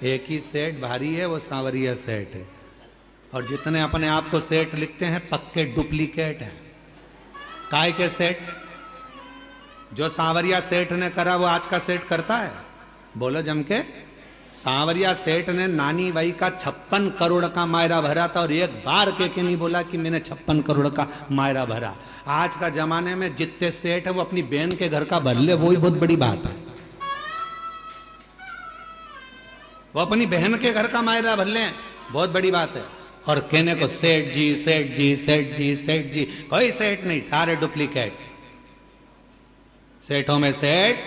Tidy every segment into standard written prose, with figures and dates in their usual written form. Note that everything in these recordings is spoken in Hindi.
एक ही सेठ भारी है, वो सांवरिया सेठ है। और जितने अपने आप को सेठ लिखते हैं पक्के डुप्लीकेट हैं। काय के सेठ? जो सांवरिया सेठ ने करा वो आज का सेठ करता है? बोलो जम के। सांवरिया सेठ ने नानी बाई का 56 करोड़ का मायरा भरा था और एक बार के नहीं बोला कि मैंने 56 करोड़ का मायरा भरा। आज का जमाने में जितने सेठ है वो अपनी बहन के घर का भर ले, वो ही बहुत बड़ी बात है। वो अपनी बहन के घर का मायरा भर ले, बहुत बड़ी बात है। और कहने को सेठ जी सेठ जी सेठ जी सेठ जी, कोई सेठ नहीं, सारे डुप्लीकेट। सेठों में सेठ,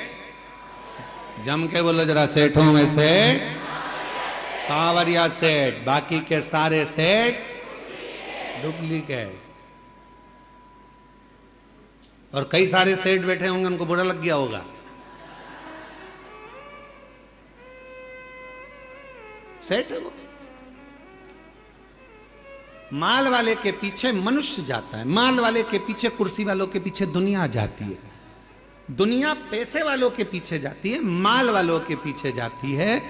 जम के बोलो जरा, सेठों में सेठ सांवरिया सेठ, बाकी के सारे सेठ डुप्लीकेट। और कई सारे सेठ बैठे होंगे, उनको बुरा लग गया होगा। सेठ है वो। माल वाले के पीछे मनुष्य जाता है, माल वाले के पीछे, कुर्सी वालों के पीछे दुनिया जाती है। दुनिया पैसे वालों के पीछे जाती है, माल वालों के पीछे जाती है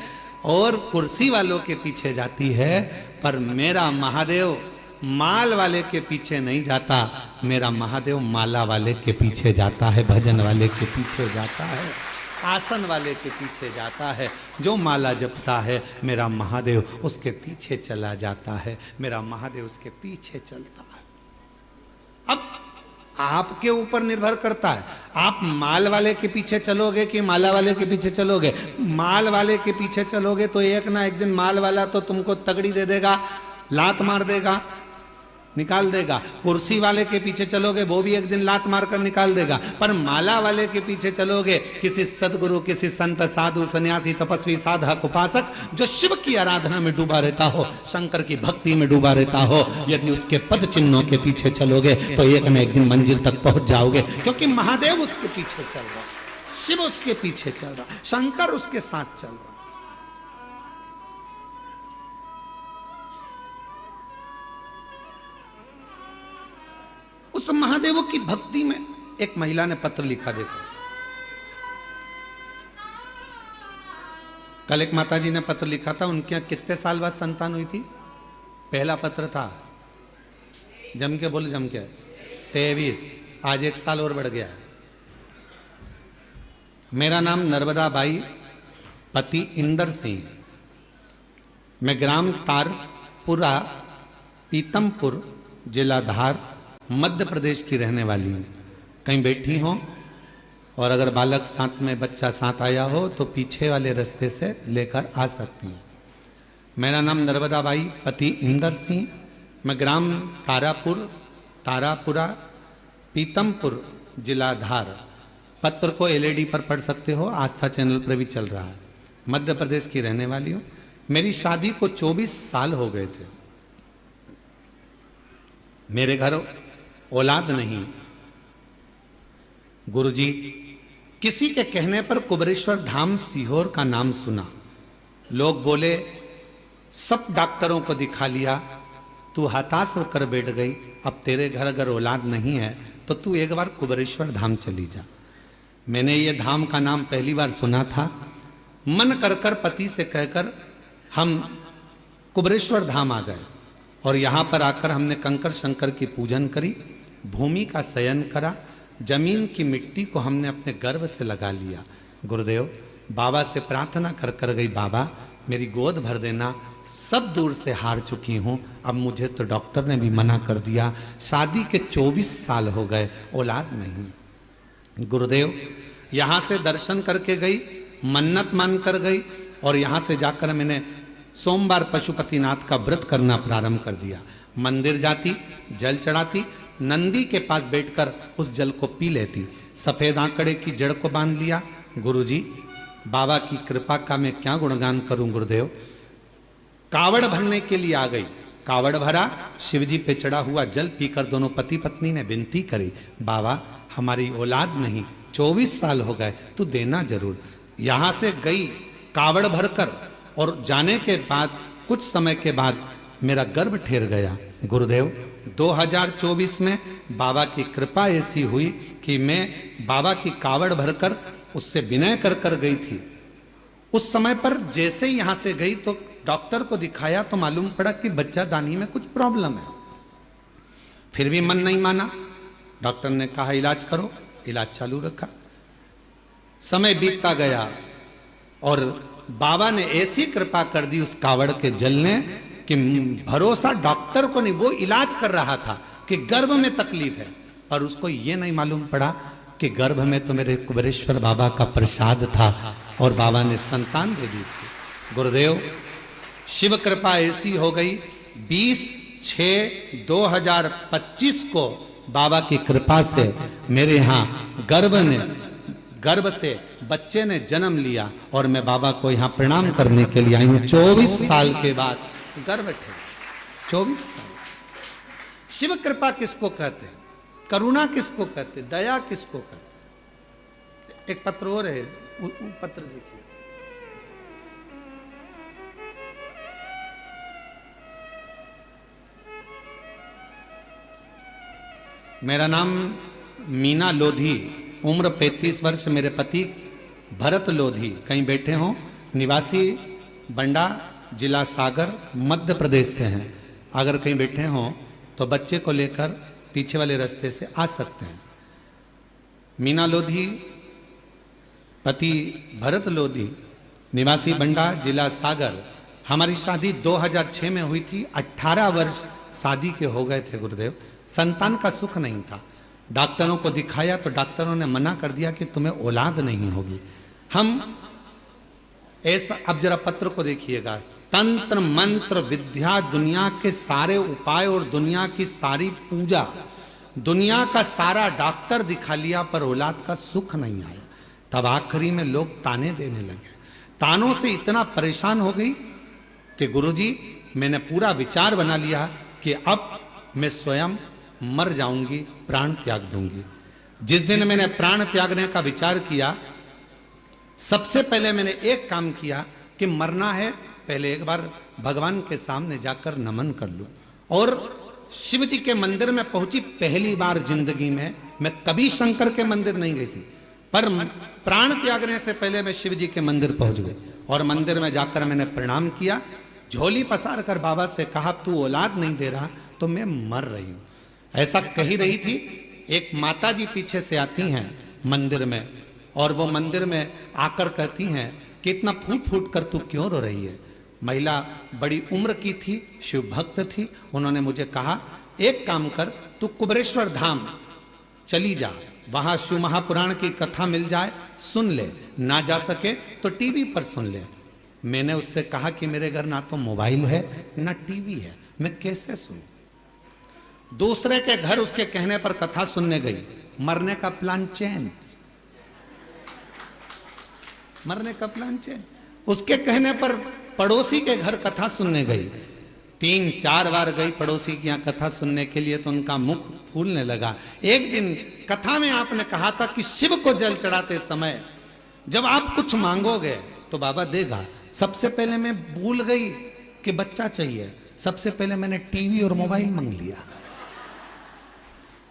और कुर्सी वालों के पीछे जाती है। पर मेरा महादेव माल वाले के पीछे नहीं जाता, मेरा महादेव माला वाले के पीछे जाता है, भजन वाले के पीछे जाता है, आसन वाले के पीछे जाता है। जो माला जपता है मेरा महादेव उसके पीछे चला जाता है, मेरा महादेव उसके पीछे चलता है। अब आपके ऊपर निर्भर करता है, आप माल वाले के पीछे चलोगे कि माला वाले के पीछे चलोगे। माल वाले के पीछे चलोगे तो एक ना एक दिन माल वाला तो तुमको तगड़ी दे देगा, लात मार देगा, निकाल देगा। कुर्सी वाले के पीछे चलोगे वो भी एक दिन लात मारकर निकाल देगा। पर माला वाले के पीछे चलोगे, किसी सदगुरु, किसी संत, साधु, सन्यासी, तपस्वी, साधक, उपासक जो शिव की आराधना में डूबा रहता हो, शंकर की भक्ति में डूबा रहता हो, यदि उसके पद चिन्हों के पीछे चलोगे तो एक न एक दिन मंजिल तक पहुंच जाओगे। क्योंकि महादेव उसके पीछे चल रहा, शिव उसके पीछे चल रहा, शंकर उसके साथ चल रहा। उस महादेव की भक्ति में एक महिला ने पत्र लिखा, देखो। कल एक माताजी ने पत्र लिखा था, उनके यहां कितने साल बाद संतान हुई थी? पहला पत्र था, जम के बोले, जम के 23, आज 1 साल और बढ़ गया है। मेरा नाम नर्मदा बाई, पति इंदर सिंह, मैं ग्राम तारपुरा, पीतमपुर, जिला धार, मध्य प्रदेश की रहने वाली हूँ। कहीं बैठी हो और अगर बालक साथ में, बच्चा साथ आया हो तो पीछे वाले रास्ते से लेकर आ सकती हैं। मेरा नाम नर्मदा बाई, पति इंदर सिंह, मैं ग्राम तारापुरा, पीतमपुर, जिला धार। पत्र को एलईडी पर पढ़ सकते हो, आस्था चैनल पर भी चल रहा है। मध्य प्रदेश की रहने वाली हूँ। मेरी शादी को 24 साल हो गए थे। मेरे घर औलाद नहीं। गुरुजी, किसी के कहने पर कुबेरेश्वर धाम सीहोर का नाम सुना। लोग बोले, सब डॉक्टरों को दिखा लिया, तू हताश होकर बैठ गई, अब तेरे घर अगर औलाद नहीं है तो तू एक बार कुबेरेश्वर धाम चली जा। मैंने ये धाम का नाम पहली बार सुना था। मन कर पति से कहकर हम कुबेरेश्वर धाम आ गए और यहाँ पर आकर हमने कंकर शंकर की पूजन करी, भूमि का शयन करा, जमीन की मिट्टी को हमने अपने गर्भ से लगा लिया। गुरुदेव, बाबा से प्रार्थना कर कर गई, बाबा मेरी गोद भर देना, सब दूर से हार चुकी हूँ, अब मुझे तो डॉक्टर ने भी मना कर दिया। शादी के 24 साल हो गए, औलाद नहीं। गुरुदेव, यहाँ से दर्शन करके गई, मन्नत मान कर गई और यहाँ से जाकर मैंने सोमवार पशुपतिनाथ का व्रत करना प्रारंभ कर दिया। मंदिर जाती, जल चढ़ाती, नंदी के पास बैठकर उस जल को पी लेती, सफेद आंकड़े की जड़ को बांध लिया। गुरुजी, बाबा की कृपा का मैं क्या गुणगान करूं गुरुदेव। कावड़ भरने के लिए आ गई, कावड़ भरा, शिवजी पे चढ़ा हुआ जल पीकर दोनों पति पत्नी ने विनती करी, बाबा हमारी औलाद नहीं, 24 साल हो गए, तू देना जरूर। यहां से गई कावड़ भरकर और जाने के बाद कुछ समय के बाद मेरा गर्भ ठहर गया। गुरुदेव, 2024 में बाबा की कृपा ऐसी हुई कि मैं बाबा की कावड़ भरकर उससे विनय कर कर गई थी उस समय पर जैसे यहां से गई तो डॉक्टर को दिखाया तो मालूम पड़ा कि बच्चा दानी में कुछ प्रॉब्लम है। फिर भी मन नहीं माना। डॉक्टर ने कहा इलाज करो, इलाज चालू रखा। समय बीतता गया और बाबा ने ऐसी कृपा कर दी उस कावड़ के जल ने कि भरोसा डॉक्टर को नहीं, वो इलाज कर रहा था कि गर्भ में तकलीफ है, पर उसको ये नहीं मालूम पड़ा कि गर्भ में तो मेरे कुबेरेश्वर बाबा का प्रसाद था और बाबा ने संतान दे दी थी। गुरुदेव शिव कृपा ऐसी हो गई, 20/6/2025 को बाबा की कृपा से मेरे यहाँ गर्भ से बच्चे ने जन्म लिया और मैं बाबा को यहाँ प्रणाम करने के लिए आई हूँ। 24 साल के बाद गर्भ थे, 24 साल। शिव कृपा किसको कहते हैं, करुणा किसको कहते, दया किसको कहते। एक पत्र और है, पत्र देखिए। मेरा नाम मीना लोधी, उम्र 35 वर्ष, मेरे पति भरत लोधी कहीं बैठे हों, निवासी बंडा, जिला सागर, मध्य प्रदेश से हैं। अगर कहीं बैठे हों तो बच्चे को लेकर पीछे वाले रास्ते से आ सकते हैं। मीना लोधी, पति भरत लोधी, निवासी बंडा, जिला सागर। हमारी शादी 2006 में हुई थी। 18 वर्ष शादी के हो गए थे गुरुदेव। संतान का सुख नहीं था। डॉक्टरों को दिखाया तो डॉक्टरों ने मना कर दिया कि तुम्हें औलाद नहीं होगी। हम ऐसा, अब जरा पत्र को देखिएगा। तंत्र मंत्र विद्या, दुनिया के सारे उपाय और दुनिया की सारी पूजा, दुनिया का सारा डॉक्टर दिखा लिया पर औलाद का सुख नहीं आया। तब आखिरी में लोग ताने देने लगे। तानों से इतना परेशान हो गई कि गुरुजी मैंने पूरा विचार बना लिया कि अब मैं स्वयं मर जाऊंगी, प्राण त्याग दूंगी। जिस दिन मैंने प्राण त्यागने का विचार किया, सबसे पहले मैंने एक काम किया कि मरना है, पहले एक बार भगवान के सामने जाकर नमन कर लूं। और शिव जी के मंदिर में पहुंची पहली बार जिंदगी में। मैं कभी शंकर के मंदिर नहीं गई थी, पर प्राण त्यागने से पहले मैं शिव जी के मंदिर पहुंच गई और मंदिर में जाकर मैंने प्रणाम किया। झोली पसार कर बाबा से कहा तू औलाद नहीं दे रहा तो मैं मर रही हूं। ऐसा कही रही थी। एक माता जी पीछे से आती हैं मंदिर में और वो मंदिर में आकर कहती हैं कि इतना फूट फूट कर तू क्यों रो रही है। महिला बड़ी उम्र की थी, शिव भक्त थी। उन्होंने मुझे कहा एक काम कर, तू कुबेरेश्वर धाम चली जा, वहां शिव महापुराण की कथा मिल जाए, सुन ले, ना जा सके तो टीवी पर सुन ले। मैंने उससे कहा कि मेरे घर ना तो मोबाइल है ना टीवी है, मैं कैसे सुनूं। दूसरे के घर उसके कहने पर कथा सुनने गई। मरने का प्लान चेंज, मरने का प्लान चेंज। उसके कहने पर पड़ोसी के घर कथा सुनने गई। 3-4 बार गई पड़ोसी की यहाँ कथा सुनने के लिए तो उनका मुख फूलने लगा। एक दिन कथा में आपने कहा था कि शिव को जल चढ़ाते समय जब आप कुछ मांगोगे तो बाबा देगा। सबसे पहले मैं भूल गई कि बच्चा चाहिए, सबसे पहले मैंने टीवी और मोबाइल मांग लिया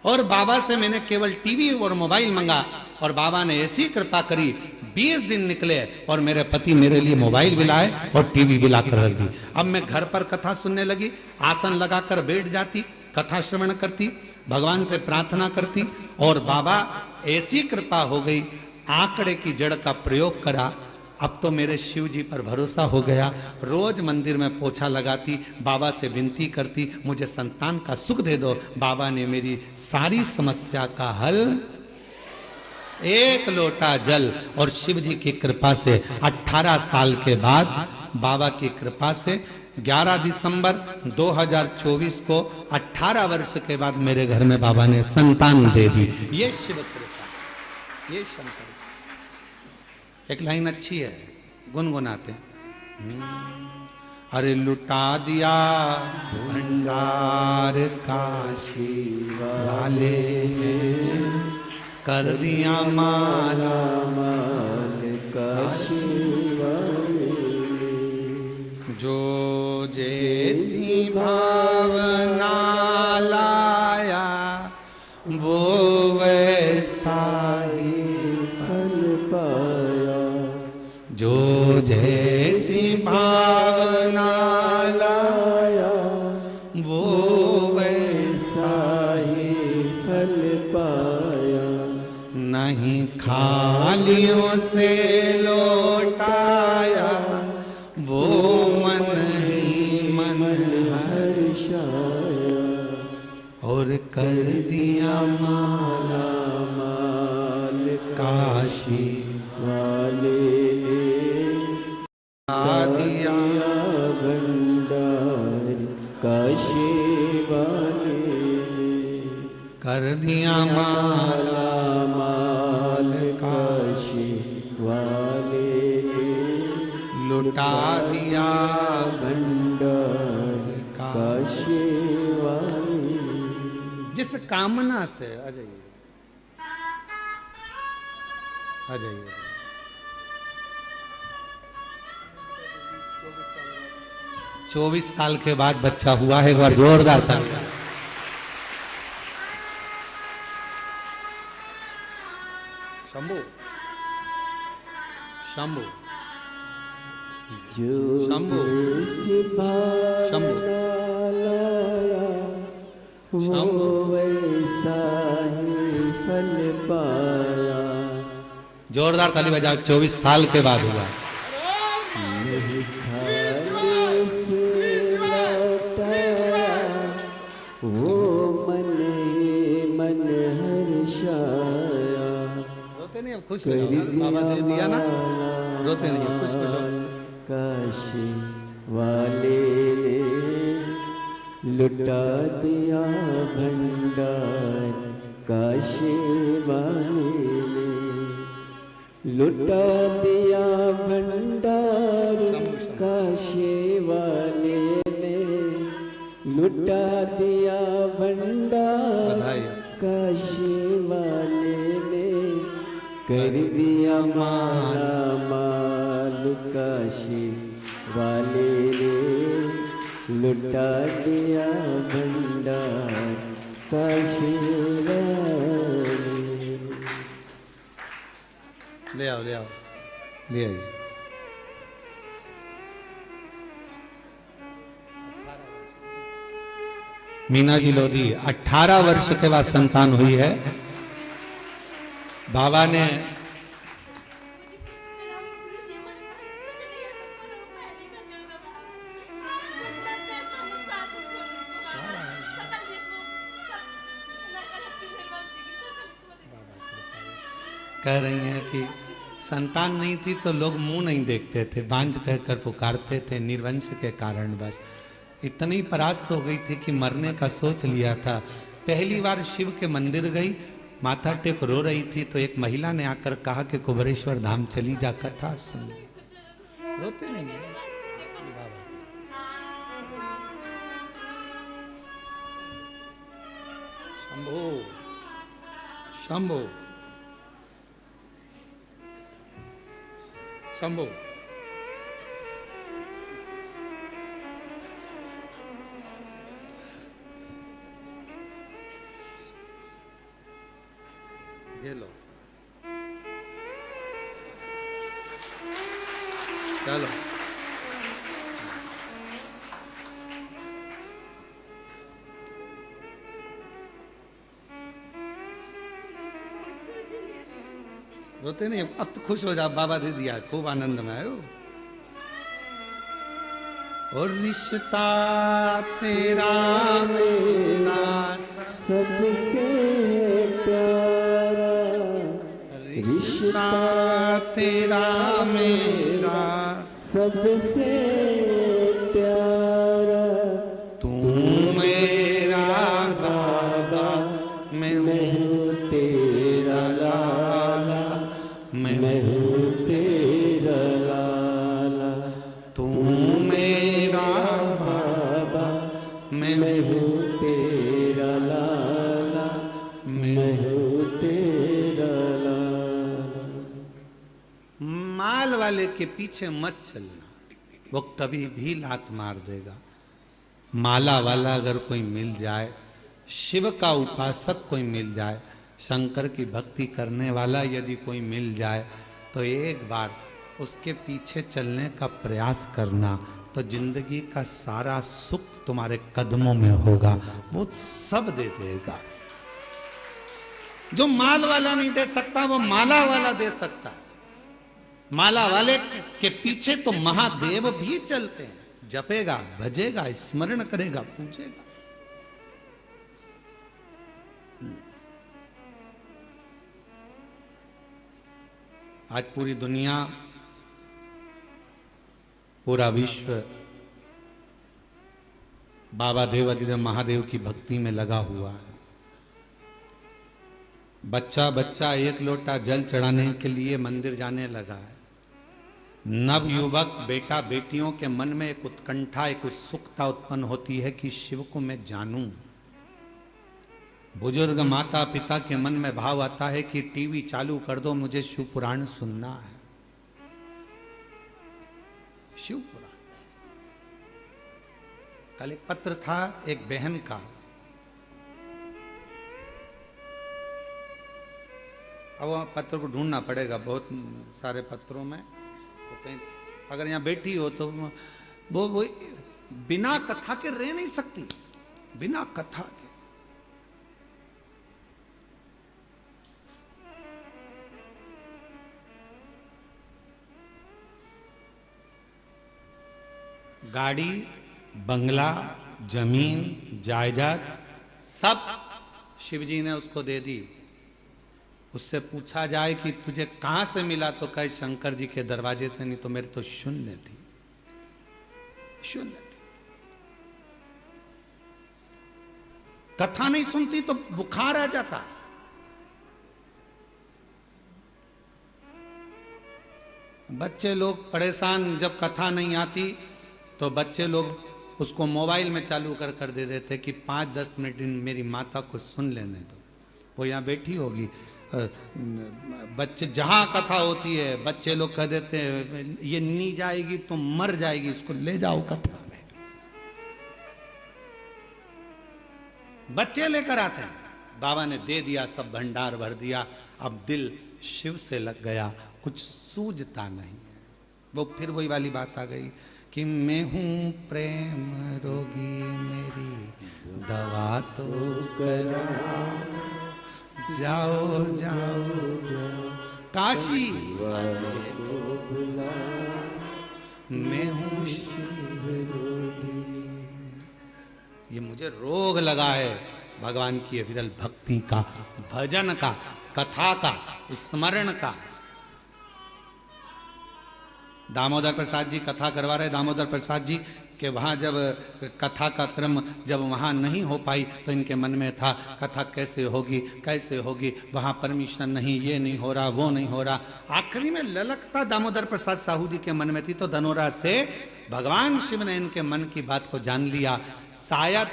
और बाबा से मैंने केवल टीवी और मोबाइल मांगा और बाबा ने ऐसी कृपा करी। 20 दिन निकले और मेरे पति मेरे लिए मोबाइल भी लाए और टीवी भी लाकर रख दी। अब मैं घर पर कथा सुनने लगी, आसन लगाकर बैठ जाती, कथा श्रवण करती, भगवान से प्रार्थना करती और बाबा ऐसी कृपा हो गई, आंकड़े की जड़ का प्रयोग करा। अब तो मेरे शिव जी पर भरोसा हो गया। रोज मंदिर में पोछा लगाती, बाबा से विनती करती मुझे संतान का सुख दे दो। बाबा ने मेरी सारी समस्या का हल, एक लोटा जल और शिव जी की कृपा से 18 साल के बाद बाबा की कृपा से 11 दिसंबर 2024 को 18 वर्ष के बाद मेरे घर में बाबा ने संतान दे दी। ये शिव कृपा, ये शंकर। एक लाइन अच्छी है, गुनगुनाते। अरे लुटा दिया भंडार काशी वाले ने, कर दिया माला माल काशी वाले, जो जैसी भावना लाया वो वैसा ही फल पाया, जो भावना लाया वो वैसा ही फल पाया। नहीं खालियों से लौटाया वो मन ही मन हर्षाया। और कर दिया माला माल काशी वाले आ दिया भंडार काशी वाले। कर दिया माला माल काशी वाले लुटा दिया भंडार काशी वाले। जिस कामना से आ जाइए आ जाइए 24 साल के बाद बच्चा हुआ है। एक बार जोरदार तालियां। शंभू शंभू जो शंभू जैसी भावना लाया वो वैसा ही फल पाया। जोरदार ताली बजाओ। 24 साल के बाद हुआ। खाने से लौटाया वो मन ही मन हर्षाया। रोते नहीं, अब खुश हो जाओ। बाबा दे दिया ना, रोते नहीं, खुश खुश हो। काशी वाले ने लुटा दिया भंडार काशी वाले ने लुटा दिया भंडार काशी वाले ने लुटा दिया भंडार बधाई। काशी वाले ने कर दिया माला माल काशी वाले ने लुटा दिया भंडार काशी वाले। ले आओ ले आओ ले आइए। मीना जी लोधी 18 वर्ष के बाद संतान हुई है। बाबा ने कह रही हैं कि संतान नहीं थी तो लोग मुंह नहीं देखते थे, बांझ कहकर पुकारते थे निर्वंश के कारण। बस इतनी परास्त हो गई थी कि मरने का सोच लिया था। पहली बार शिव के मंदिर गई, माथा टेक रो रही थी तो एक महिला ने आकर कहा कि कुबरेश्वर धाम चली जा, कथा सुन। रोते नहीं हैं बाबा। शंभो शंभो शंभो। ये लो चलो। रोते नहीं, अब तो खुश हो जा। बाबा दे दिया, खूब आनंद में आयो। और रिश्ता तेरा मेरा सबसे प्यारा रिश्ता तेरा मेरा सबसे प्यारा। तू मेरा बाबा मैं हूँ तेरा लाला मैं हूँ तेरा लाला। तू मेरा बाबा मैं मैं हूँ तेरा लाला मैं हूँ तेरा लाला। माल वाले के पीछे मत चलना, वो कभी भी लात मार देगा। माला वाला अगर कोई मिल जाए, शिव का उपासक कोई मिल जाए, शंकर की भक्ति करने वाला यदि कोई मिल जाए तो एक बार उसके पीछे चलने का प्रयास करना, तो जिंदगी का सारा सुख तुम्हारे कदमों में होगा, वो सब दे देगा। जो माल वाला नहीं दे सकता वो माला वाला दे सकता। माला वाले के पीछे तो महादेव भी चलते हैं, जपेगा, भजेगा, स्मरण करेगा, पूजेगा। आज पूरी दुनिया, पूरा विश्व बाबा देवाधिदेव महादेव की भक्ति में लगा हुआ है। बच्चा बच्चा एक लोटा जल चढ़ाने के लिए मंदिर जाने लगा है। नवयुवक बेटा बेटियों के मन में एक उत्कंठा, एक उत्सुकता उत्पन्न होती है कि शिव को मैं जानूं। बुजुर्ग माता पिता के मन में भाव आता है कि टीवी चालू कर दो, मुझे शिव पुराण सुनना है। शिव पुराण। कल एक पत्र था एक बहन का, अब वहाँ पत्र को ढूंढना पड़ेगा बहुत सारे पत्रों में, तो कहीं अगर यहाँ बैठी हो तो वो बिना कथा के रह नहीं सकती, बिना कथा के। गाड़ी, बंगला, जमीन, जायदाद सब शिवजी ने उसको दे दी। उससे पूछा जाए कि तुझे कहां से मिला, तो कहे शंकर जी के दरवाजे से, नहीं तो मेरे तो शून्य थी, शून्य थी। कथा नहीं सुनती तो बुखार आ जाता। बच्चे लोग परेशान, जब कथा नहीं आती तो बच्चे लोग उसको मोबाइल में चालू कर दे देते कि 5-10 मिनट मेरी माता को सुन लेने दो। वो यहाँ बैठी होगी, बच्चे जहां कथा होती है बच्चे लोग कह देते हैं ये नहीं जाएगी तो मर जाएगी, इसको ले जाओ कथा में। बच्चे लेकर आते हैं, बाबा ने दे दिया, सब भंडार भर दिया। अब दिल शिव से लग गया, कुछ सूझता नहीं है। वो फिर वही वाली बात आ गई कि मैं हूं प्रेम रोगी, मेरी दवा तो करा, जाओ जाओ काशी मैं हूं शिव रोगी। ये मुझे रोग लगा है भगवान की विरल भक्ति का, भजन का, कथा का, स्मरण का। दामोदर प्रसाद जी कथा करवा रहे, दामोदर प्रसाद जी के वहाँ जब कथा का क्रम जब वहाँ नहीं हो पाई तो इनके मन में था कथा कैसे होगी, कैसे होगी, वहाँ परमिशन नहीं, ये नहीं हो रहा, वो नहीं हो रहा। आखिरी में ललकता दामोदर प्रसाद साहू जी के मन में थी, तो धनोरा से भगवान शिव ने इनके मन की बात को जान लिया। शायद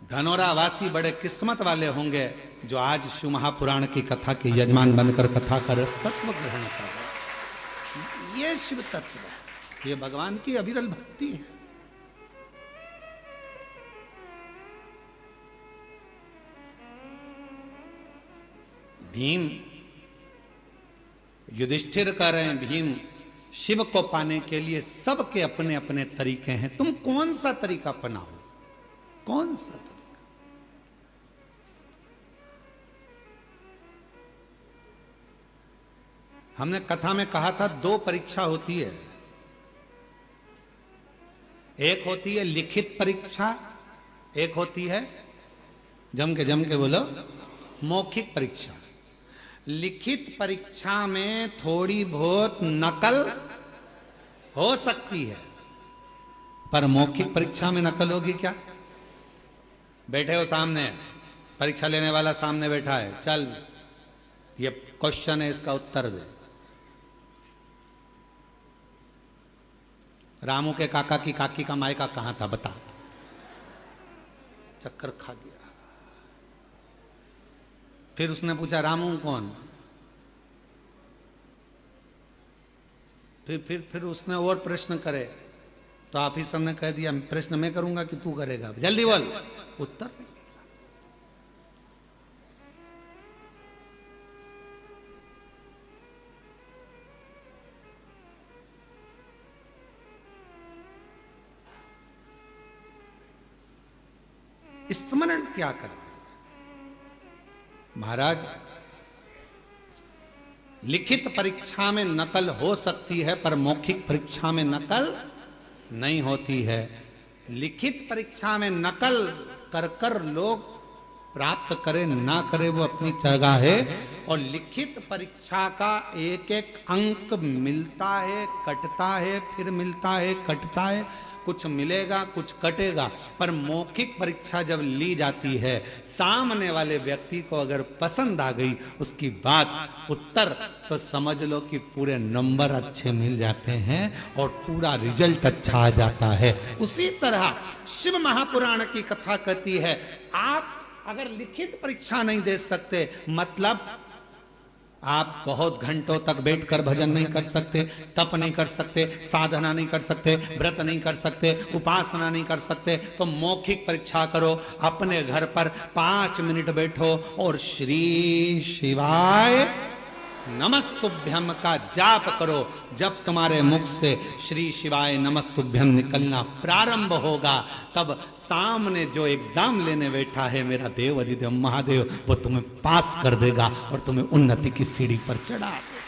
धनोरा वासी बड़े किस्मत वाले होंगे जो आज शिव महापुराण की कथा के यजमान बनकर कथा का रस तत्व ग्रहण कर रहे। ये शिव तत्व है, ये भगवान की अविरल भक्ति है। भीम युधिष्ठिर कह रहे हैं, भीम शिव को पाने के लिए सबके अपने अपने तरीके हैं, तुम कौन सा तरीका अपनाओ, कौन सा तरीका। हमने कथा में कहा था 2 परीक्षा होती है, एक होती है लिखित परीक्षा, एक होती है जम के बोलो मौखिक परीक्षा। लिखित परीक्षा में थोड़ी बहुत नकल हो सकती है, पर मौखिक परीक्षा में नकल होगी क्या? बैठे हो सामने, परीक्षा लेने वाला सामने बैठा है, चल ये क्वेश्चन है, इसका उत्तर दे। रामू के काका की काकी का मायका कहां था बता, चक्कर खा गया। फिर उसने पूछा रामू कौन, फिर उसने और प्रश्न करे तो ऑफिसर ने कह दिया प्रश्न मैं करूंगा कि तू करेगा, जल्दी बोल। उत्तर नहीं। स्मरण क्या करते? महाराज, लिखित परीक्षा में नकल हो सकती है पर मौखिक परीक्षा में नकल नहीं होती है। लिखित परीक्षा में नकल कर कर लोग प्राप्त करे ना करे वो अपनी जगह है, और लिखित परीक्षा का एक एक अंक मिलता है, कटता है, फिर मिलता है, कटता है, कुछ मिलेगा कुछ कटेगा। पर मौखिक परीक्षा जब ली जाती है, सामने वाले व्यक्ति को अगर पसंद आ गई उसकी बात, उत्तर, तो समझ लो कि पूरे नंबर अच्छे मिल जाते हैं और पूरा रिजल्ट अच्छा आ जाता है। उसी तरह शिव महापुराण की कथा कहती है, आप अगर लिखित परीक्षा नहीं दे सकते, मतलब आप बहुत घंटों तक बैठकर भजन नहीं कर सकते, तप नहीं कर सकते, साधना नहीं कर सकते, व्रत नहीं कर सकते, उपासना नहीं कर सकते, तो मौखिक परीक्षा करो। अपने घर पर 5 मिनट बैठो और श्री शिवाय नमस्तुभ्यम का जाप करो। जब तुम्हारे मुख से श्री शिवाय नमस्तुभ्यम निकलना प्रारंभ होगा, तब सामने जो एग्जाम लेने बैठा है मेरा देव अधिदेव महादेव, वो तुम्हें पास कर देगा और तुम्हें उन्नति की सीढ़ी पर चढ़ा देगा।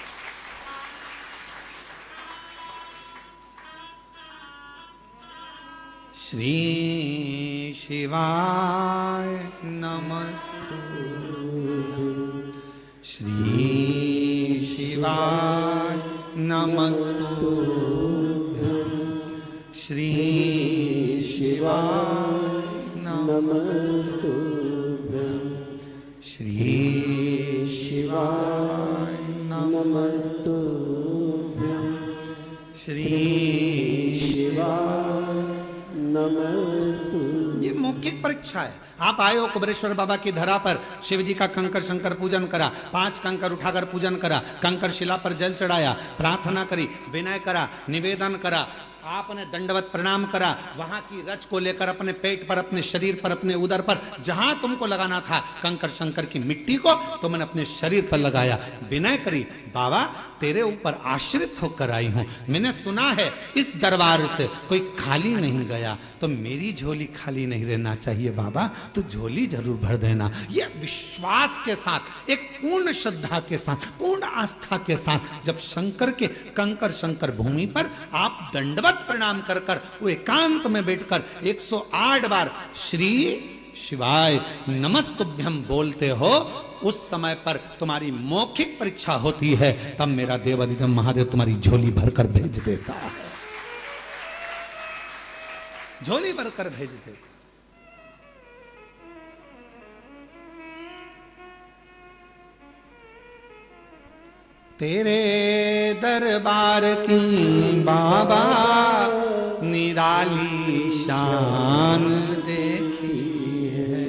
श्री शिवाय नमस्तुभ्यम, श्री शिवाय नमस्तुभ्यम, श्री शिवाय नमस्तुभ्यं, श्री शिवाय नमस्तुभ्यं, श्री शिवाय नमस्तुभ्यं। ये मौखिक परीक्षा है। आप आए हो कुबेरेश्वर बाबा की धरा पर, शिव जी का कंकर शंकर पूजन करा, 5 कंकर उठाकर पूजन करा, कंकर शिला पर जल चढ़ाया, प्रार्थना करी, विनय करा, निवेदन करा, आपने दंडवत प्रणाम करा, वहां की रच को लेकर अपने पेट पर, अपने शरीर पर, अपने उदर पर, जहां तुमको लगाना था कंकर शंकर की मिट्टी को, तो मैंने अपने शरीर पर लगाया, विनय करी, बाबा तेरे ऊपर आश्रित होकर आई हूं, मैंने सुना है इस दरबार से कोई खाली नहीं गया, तो मेरी झोली खाली नहीं रहना चाहिए बाबा, तो झोली जरूर भर देना। ये विश्वास के साथ, एक पूर्ण श्रद्धा के साथ, पूर्ण आस्था के साथ, जब शंकर के कंकर शंकर भूमि पर आप दंडवत प्रणाम कर कर वो एकांत में बैठकर 108 बार श्री शिवाय नमस्तुभ्यम बोलते हो, उस समय पर तुम्हारी मौखिक परीक्षा होती है, तब मेरा देव अधिदेव महादेव तुम्हारी झोली भरकर भेज देता है, झोली भरकर भेज देता। तेरे दरबार की बाबा निराली शान देखी है,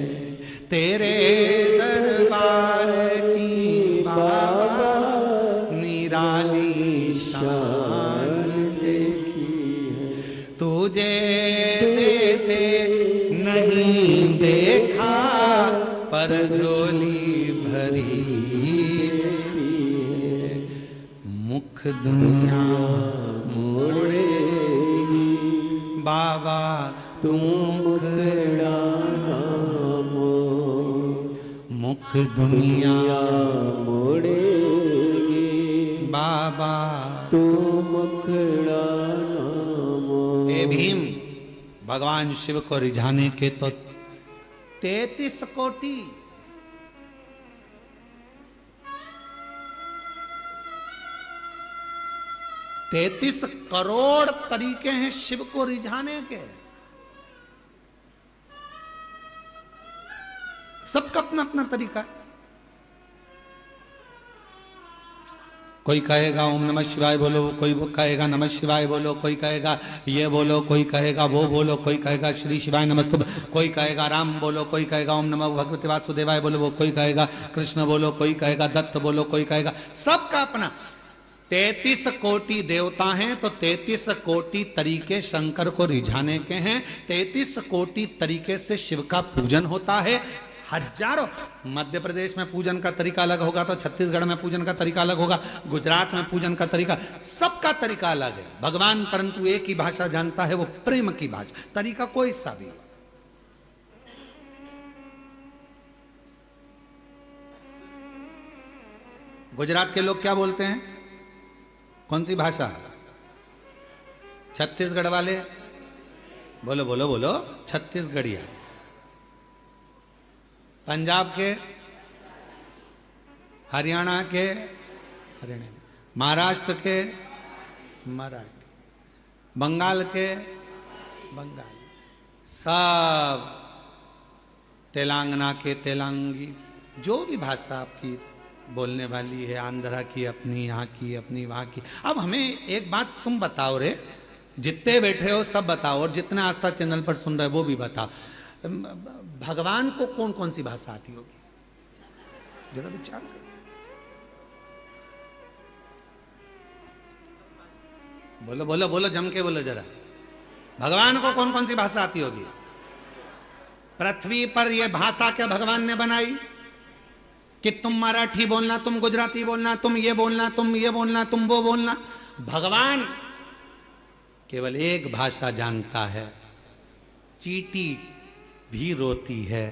तेरे दरबार की बाबा निराली शान देखी है, तुझे देते नहीं देखा पर झोली भरी, मुख दुनिया मोड़ेगी बाबा तू मुखड़ा मोड़, मुख दुनिया मोड़ेगी बाबा तू मुखड़ा मोड़। हे भीम, भगवान शिव को रिझाने के तो 33 कोटि 33 करोड़ तरीके हैं शिव को रिझाने के, सबका अपना अपना तरीका है। कोई कहेगा ओम नमः शिवाय बोलो, कोई वो कहेगा नमः शिवाय बोलो, कोई कहेगा ये बोलो, कोई कहेगा वो बोलो, कोई कहेगा श्री शिवाय नमस्तुभ्यं, कोई कहेगा राम बोलो, कोई कहेगा ओम नमः भगवते वासुदेवाय बोलो, वो कोई कहेगा कृष्ण बोलो, कोई कहेगा दत्त बोलो, कोई कहेगा, सबका अपना। 33 कोटि देवता हैं तो 33 कोटि तरीके शंकर को रिझाने के हैं, 33 कोटि तरीके से शिव का पूजन होता है। हजारों, मध्य प्रदेश में पूजन का तरीका अलग होगा तो छत्तीसगढ़ में पूजन का तरीका अलग होगा, गुजरात में पूजन का तरीका, सबका तरीका अलग है। भगवान परंतु एक ही भाषा जानता है, वो प्रेम की भाषा, तरीका कोई सा भी। गुजरात के लोग क्या बोलते हैं? कौन सी भाषा? छत्तीसगढ़ वाले बोलो बोलो बोलो, छत्तीसगढ़िया। पंजाब के, हरियाणा के, हरियाणा, महाराष्ट्र के, मराठी, बंगाल के, बंगाली, सब, तेलंगाना के तेलंगी, जो भी भाषा आपकी बोलने वाली है, आंध्रा की अपनी, यहाँ की अपनी, वहाँ की। अब हमें एक बात तुम बताओ रे, जितने बैठे हो सब बताओ, और जितने आस्था चैनल पर सुन रहे हो वो भी बताओ, भगवान को कौन कौन सी भाषा आती होगी? जरा विचार करो। बोलो बोलो बोलो, जम के बोलो जरा। भगवान को कौन कौन सी भाषा आती होगी? पृथ्वी पर यह भाषा क्या भगवान ने बनाई कि तुम मराठी बोलना, तुम गुजराती बोलना, तुम ये बोलना, तुम ये बोलना, तुम वो बोलना? भगवान केवल एक भाषा जानता है। चींटी भी रोती है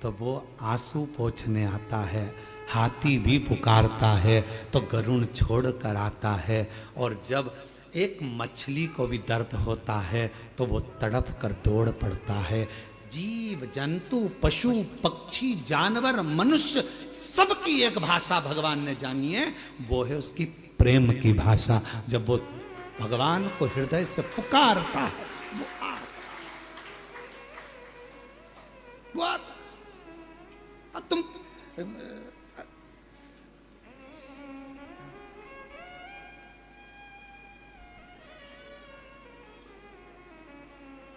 तो वो आंसू पोंछने आता है, हाथी भी पुकारता है तो गरुड़ छोड़ कर आता है, और जब एक मछली को भी दर्द होता है तो वो तड़प कर दौड़ पड़ता है। जीव जंतु पशु पक्षी जानवर मनुष्य सबकी एक भाषा भगवान ने जानी है, वो है उसकी प्रेम की भाषा। जब वो भगवान को हृदय से पुकारता है वो आता। अब तुम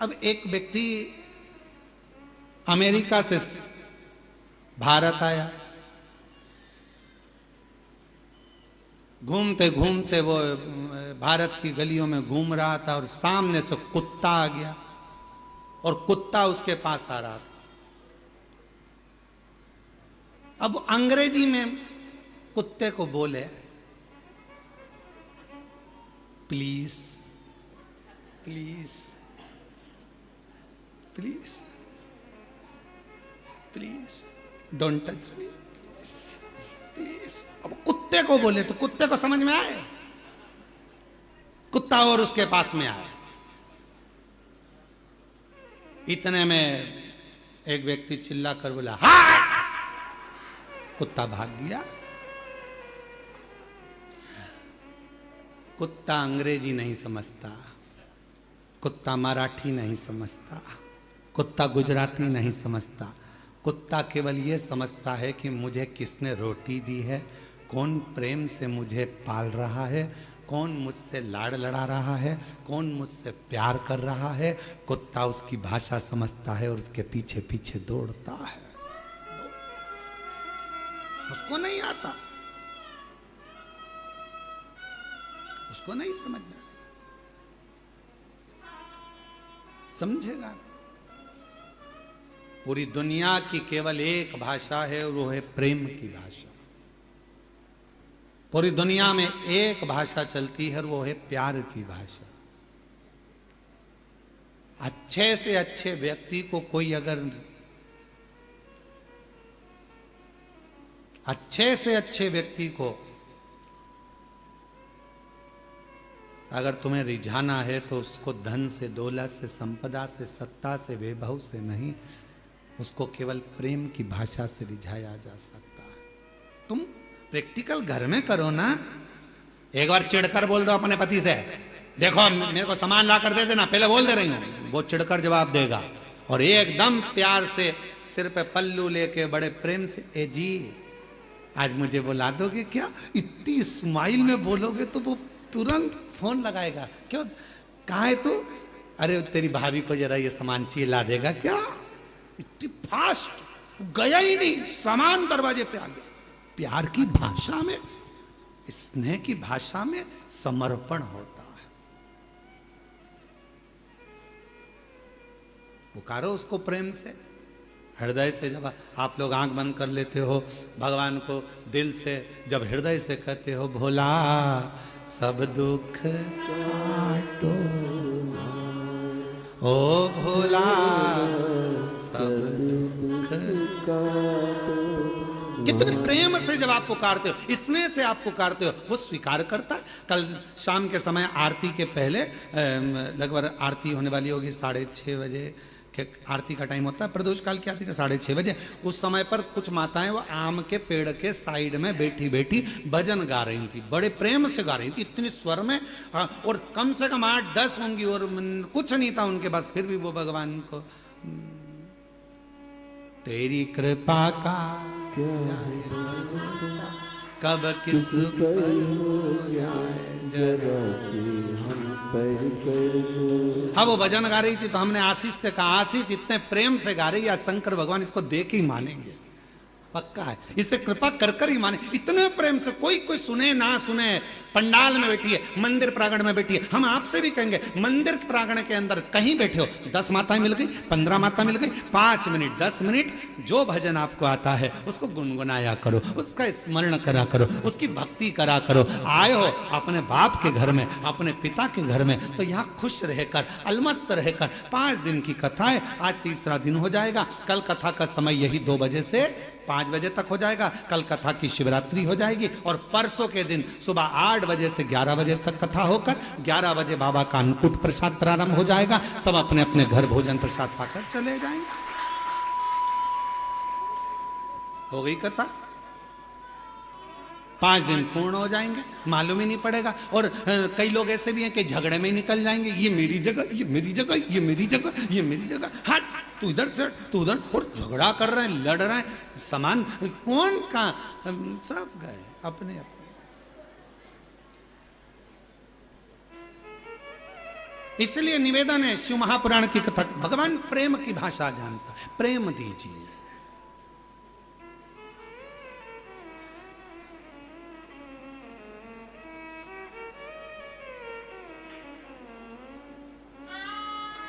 अब एक व्यक्ति अमेरिका से भारत आया, घूमते घूमते वो भारत की गलियों में घूम रहा था और सामने से कुत्ता आ गया और कुत्ता उसके पास आ रहा था। अब अंग्रेजी में कुत्ते को बोले, please please please please don't touch me, please. अब कुत्ते को बोले तो कुत्ते को समझ में आए। कुत्ता और उसके पास में आया। इतने में एक व्यक्ति चिल्ला कर बोला, हाँ! कुत्ता भाग गया। कुत्ता अंग्रेजी नहीं समझता, कुत्ता मराठी नहीं समझता, कुत्ता गुजराती नहीं समझता। कुत्ता केवल ये समझता है कि मुझे किसने रोटी दी है, कौन प्रेम से मुझे पाल रहा है, कौन मुझसे लाड़ लड़ा रहा है, कौन मुझसे प्यार कर रहा है। कुत्ता उसकी भाषा समझता है और उसके पीछे पीछे दौड़ता है। उसको नहीं आता, उसको नहीं समझना, समझेगा। पूरी दुनिया की केवल एक भाषा है और वो है प्रेम की भाषा। पूरी दुनिया में एक भाषा चलती है और वो है प्यार की भाषा। अच्छे से अच्छे व्यक्ति को कोई अगर अच्छे से अच्छे व्यक्ति को अगर तुम्हें रिझाना है तो उसको धन से, दौलत से, संपदा से, सत्ता से, वैभव से नहीं, उसको केवल प्रेम की भाषा से रिझाया जा सकता है। तुम प्रैक्टिकल घर में करो ना। एक बार चिढ़कर बोल दो अपने पति से, देखो मेरे को सामान ला कर दे देना, पहले बोल दे रही हूं। वो चिढ़कर जवाब देगा और एकदम प्यार से सिर पे पल्लू लेके बड़े प्रेम से, ए जी आज मुझे बुला दोगे क्या? इतनी स्माइल में बोलोगे तो वो तुरंत फोन लगाएगा। क्यों, कहाँ है तू? अरे तेरी भाभी को जरा ये सामान चाहिए, ला देगा क्या? इतनी फास्ट, गया ही नहीं, सामान दरवाजे पे आ गया। प्यार की भाषा में, स्नेह की भाषा में समर्पण होता है। पुकारो उसको प्रेम से, हृदय से। जब आप लोग आंख बंद कर लेते हो, भगवान को दिल से जब हृदय से कहते हो, भोला सब दुख काटो, ओ भोला सब दुख काटो। कितने इतने प्रेम से जब आप पुकारते हो, स्नेह से आप पुकारते हो, वो स्वीकार करता है। कल शाम के समय आरती के पहले लगभग आरती होने वाली होगी 6:30 बजे के आरती का टाइम होता है, प्रदोष काल की आरती का 6:30 बजे। उस समय पर कुछ माताएं वो आम के पेड़ के साइड में बैठी बैठी भजन गा रही थी, बड़े प्रेम से गा रही थी, इतनी स्वर में। और कम से कम 8-10 होंगी और कुछ नहीं था उनके पास, फिर भी वो भगवान को तेरी कृपा का कब किस पर हो जाए जरा सी हम पर कर दो। हाँ, वो भजन गा रही थी तो हमने आशीष से कहा, आशीष इतने प्रेम से गा रही है, आज शंकर भगवान इसको देख ही मानेंगे, पक्का है, इससे कृपा कर कर ही माने। इतने प्रेम से, कोई सुने ना सुने, पंडाल में बैठी है, मंदिर प्रांगण में बैठी है, हम आपसे भी कहेंगे मंदिर प्रांगण के अंदर कहीं बैठे हो, 10 माताएं मिल गई, 15 माता मिल गई, 5 मिनट 10 मिनट जो भजन आपको आता है उसको गुनगुनाया करो, उसका स्मरण करा करो, उसकी भक्ति करा करो। आए हो अपने बाप के घर में, अपने पिता के घर में, तो यहाँ खुश रहकर, अलमस्त रहकर 5 दिन की कथा है, आज तीसरा दिन हो जाएगा। कल कथा का समय यही 2 बजे से 5 बजे तक हो जाएगा, कल कथा की शिवरात्रि हो जाएगी, और परसों के दिन सुबह 8 बजे से 11 बजे तक कथा होकर 11 बजे बाबा का अन्नकूट प्रसाद प्रारंभ हो जाएगा। सब अपने अपने घर भोजन प्रसाद पाकर चले जाएंगे। हो गई कथा, 5 दिन पूर्ण हो जाएंगे, मालूम ही नहीं पड़ेगा। और कई लोग ऐसे भी हैं कि झगड़े में निकल जाएंगे, ये मेरी जगह, ये मेरी जगह, ये मेरी जगह, ये मेरी जगह, हट तू इधर से, तू उधर, और झगड़ा कर रहे हैं, लड़ रहे हैं, समान कौन का, सब गए अपने अपने। इसलिए निवेदन है, शिव महापुराण की कथा, भगवान प्रेम की भाषा जानता है, प्रेम दीजिए।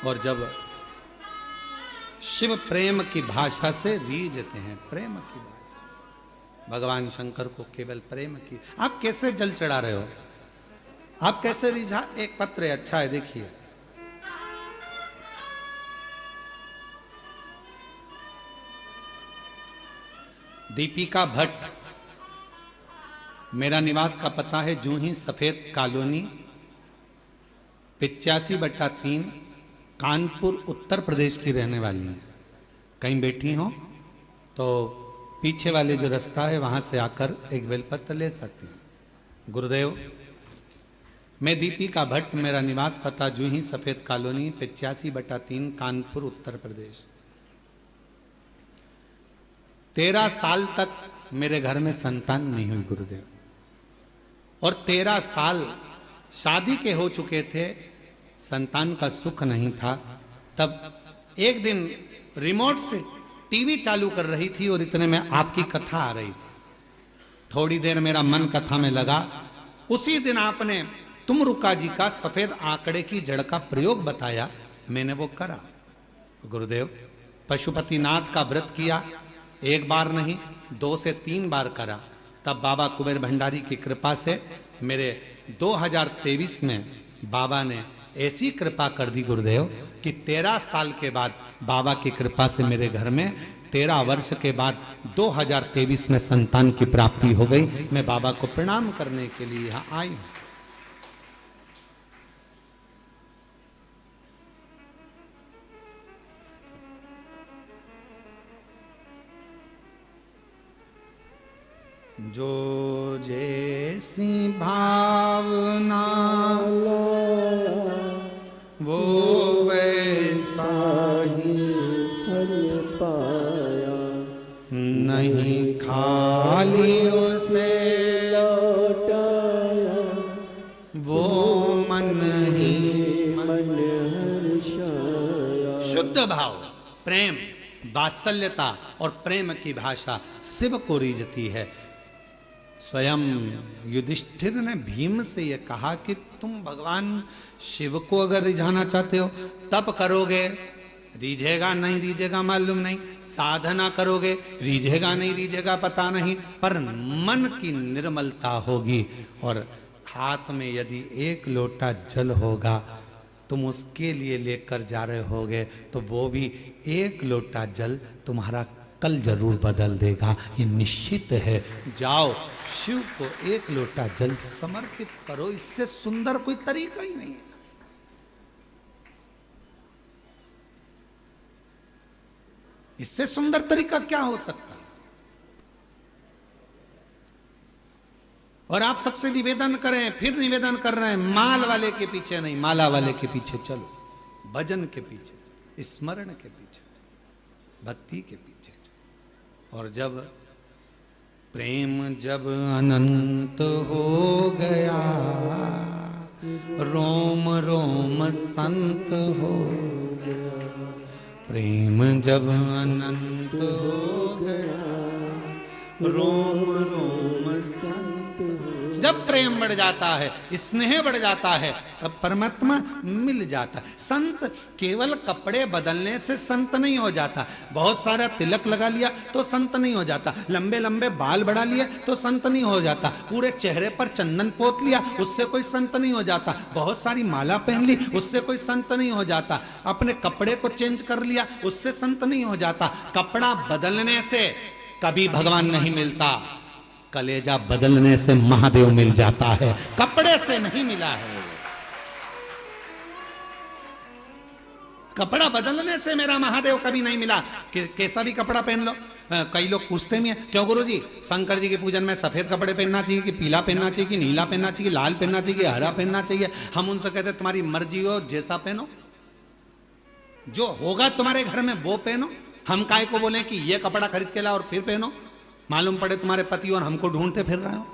और जब शिव प्रेम की भाषा से रीझते हैं, प्रेम की भाषा से, भगवान शंकर को केवल प्रेम की। आप कैसे जल चढ़ा रहे हो, आप कैसे रिझा, एक पत्र है, अच्छा है, देखिए। दीपिका भट्ट, मेरा निवास का पता है जूही सफेद कॉलोनी 85/3 कानपुर उत्तर प्रदेश की रहने वाली हैं। कहीं बैठी हो तो पीछे वाले जो रास्ता है वहां से आकर एक बेलपत्र ले सकती हैं। गुरुदेव, मैं दीपिका भट्ट, मेरा निवास पता जूही सफेद कॉलोनी 85/3 कानपुर उत्तर प्रदेश। 13 साल तक मेरे घर में संतान नहीं हुई गुरुदेव, और 13 साल शादी के हो चुके थे, संतान का सुख नहीं था। तब एक दिन रिमोट से टीवी चालू कर रही थी और इतने में आपकी कथा आ रही थी। थोड़ी देर मेरा मन कथा में लगा। उसी दिन आपने तुम रुका जी का सफेद आंकड़े की जड़ का प्रयोग बताया, मैंने वो करा। गुरुदेव, पशुपतिनाथ का व्रत किया, 1 बार नहीं 2 से 3 बार करा। तब बाबा कुबेर भंडारी की कृपा से मेरे 2023 में बाबा ने ऐसी कृपा कर दी गुरुदेव कि 13 साल के बाद बाबा की कृपा से मेरे घर में 13 वर्ष के बाद 2023 में संतान की प्राप्ति हो गई। मैं बाबा को प्रणाम करने के लिए यहाँ आई हूँ। जो जैसी भावना वो वैसा ही फल पाया, नहीं खाली उसे लौटाया, वो मन ही मन हर्षाया। शुद्ध भाव, प्रेम, वात्सल्यता और प्रेम की भाषा शिव को रीझती है। स्वयं युधिष्ठिर ने भीम से यह कहा कि तुम भगवान शिव को अगर रिझाना चाहते हो तब करोगे, रीझेगा नहीं रीझेगा मालूम नहीं, साधना करोगे रीझेगा नहीं रीझेगा पता नहीं, पर मन की निर्मलता होगी और हाथ में यदि 1 लोटा जल होगा, तुम उसके लिए लेकर जा रहे होगे तो वो भी 1 लोटा जल तुम्हारा कल जरूर बदल देगा, ये निश्चित है। जाओ शिव को एक लोटा जल समर्पित करो, इससे सुंदर कोई तरीका ही नहीं है। इससे सुंदर तरीका क्या हो सकता है? और आप सबसे निवेदन करें, फिर निवेदन कर रहे हैं, माल वाले के पीछे नहीं, माला वाले के पीछे चलो, भजन के पीछे, स्मरण के पीछे, भक्ति के पीछे। और जब प्रेम जब अनंत हो गया, रोम रोम संत हो गया। प्रेम जब अनंत हो गया, रोम रोम संत हो। जब प्रेम बढ़ जाता है, स्नेह बढ़ जाता है, तब परमात्मा मिल जाता है। संत केवल कपड़े बदलने से संत नहीं हो जाता, बहुत सारा तिलक लगा लिया तो संत नहीं हो जाता, लंबे लंबे बाल बढ़ा लिए तो संत नहीं हो जाता, पूरे चेहरे पर चंदन पोत लिया उससे कोई संत नहीं हो जाता, बहुत सारी माला पहन ली उससे कोई संत नहीं हो जाता, अपने कपड़े को चेंज कर लिया उससे संत नहीं हो जाता। कपड़ा बदलने से कभी भगवान नहीं मिलता, कलेजा बदलने से महादेव मिल जाता है, कपड़े से नहीं मिला है। कपड़ा बदलने से मेरा महादेव कभी नहीं मिला, कैसा भी कपड़ा पहन लो। कई लोग पूछते भी हैं, क्यों गुरुजी शंकर जी के पूजन में सफेद कपड़े पहनना चाहिए कि पीला पहनना चाहिए कि नीला पहनना चाहिए, लाल पहनना चाहिए कि हरा पहनना चाहिए? हम उनसे कहते हैं तुम्हारी मर्जी हो, जैसा पहनो, जो होगा तुम्हारे घर में वो पहनो। हम काय को बोले कि ये कपड़ा खरीद के ला और फिर पहनो, मालूम पड़े तुम्हारे पति और हमको ढूंढते फिर रहे हो।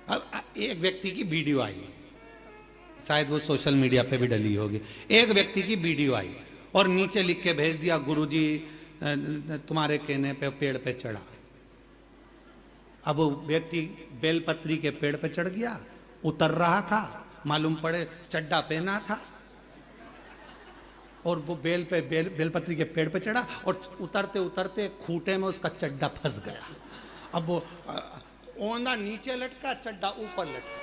अब एक व्यक्ति की वीडियो आई, शायद वो सोशल मीडिया पे भी डली होगी। एक व्यक्ति की वीडियो आई और नीचे लिख के भेज दिया, गुरुजी तुम्हारे कहने पे पेड़ पे चढ़ा। अब वो व्यक्ति बेलपत्री के पेड़ पे चढ़ गया, उतर रहा था, मालूम पड़े चड्डा पहना था और वो बेलपत्री के पेड़ पे चढ़ा और उतरते उतरते खूंटे में उसका चड्डा फंस गया। अब वो ओंधा नीचे लटका, चड्डा ऊपर लटका।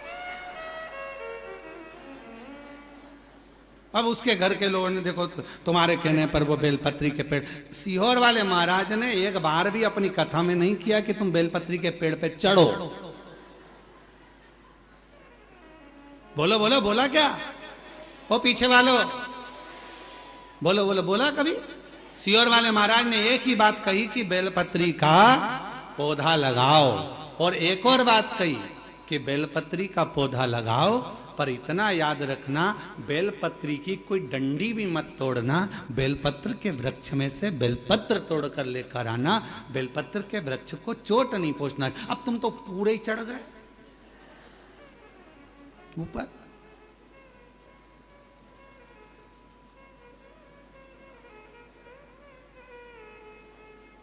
अब उसके घर के लोगों ने देखो तुम्हारे कहने पर वो बेलपत्री के पेड़, सीहोर वाले महाराज ने एक बार भी अपनी कथा में नहीं किया कि तुम बेलपत्री के पेड़ पे चढ़ो। बोलो बोलो, बोला क्या? वो पीछे वालों बोलो बोलो, बोला कभी? सीहोर वाले महाराज ने एक ही बात कही कि बेलपत्री का पौधा लगाओ, और एक और बात कही कि बेलपत्री का पौधा लगाओ, पर इतना याद रखना बेलपत्री की कोई डंडी भी मत तोड़ना, बेलपत्र के वृक्ष में से बेलपत्र तोड़कर लेकर आना, बेलपत्र के वृक्ष को चोट नहीं पहुंचना। अब तुम तो पूरे ही चढ़ गए ऊपर।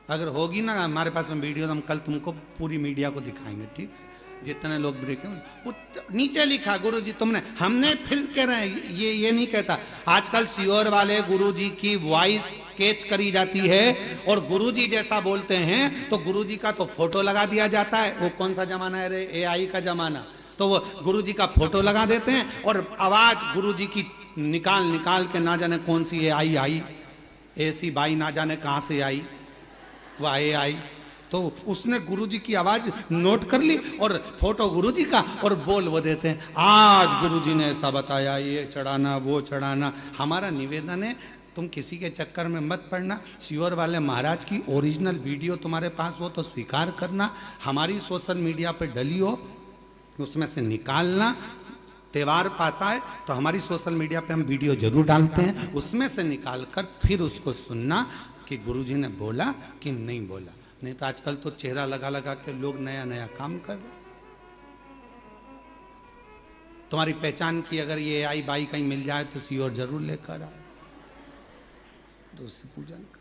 अगर होगी ना हमारे पास में वीडियो, तो हम कल तुमको पूरी मीडिया को दिखाएंगे, ठीक है? जितने लोग ब्रेक हैं, नीचे लिखा गुरुजी तुमने, हमने फिर कह रहे हैं, ये नहीं कहता। आजकल सीहोर वाले गुरुजी की वॉइस कैच करी जाती है और गुरुजी जैसा बोलते हैं तो गुरुजी का तो फोटो लगा दिया जाता है। वो कौन सा जमाना है रे, एआई का जमाना। तो वो गुरुजी का फोटो लगा देते हैं और आवाज गुरुजी की निकाल निकाल के ना जाने कौन सी एआई आई, ऐसी बाई ना जाने कहाँ से आई, वह एआई। तो उसने गुरुजी की आवाज नोट कर ली और फोटो गुरुजी का, और बोल वो देते हैं आज गुरुजी ने ऐसा बताया, ये चढ़ाना वो चढ़ाना। हमारा निवेदन है तुम किसी के चक्कर में मत पड़ना। सीहोर वाले महाराज की ओरिजिनल वीडियो तुम्हारे पास हो तो स्वीकार करना, हमारी सोशल मीडिया पे डली हो उसमें से निकालना। त्योहार पाता है तो हमारी सोशल मीडिया पे हम वीडियो जरूर डालते हैं, उसमें से निकाल कर फिर उसको सुनना कि गुरुजी ने बोला कि नहीं बोला। नहीं तो आजकल तो चेहरा लगा लगा के लोग नया नया काम कर रहे। तुम्हारी पहचान की अगर ये आई बाई कहीं मिल जाए तो सीहोर जरूर लेकर आओ, तो उससे पूजन कर।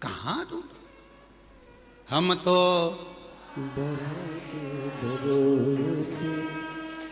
कहाँ ढूंढो? हम तो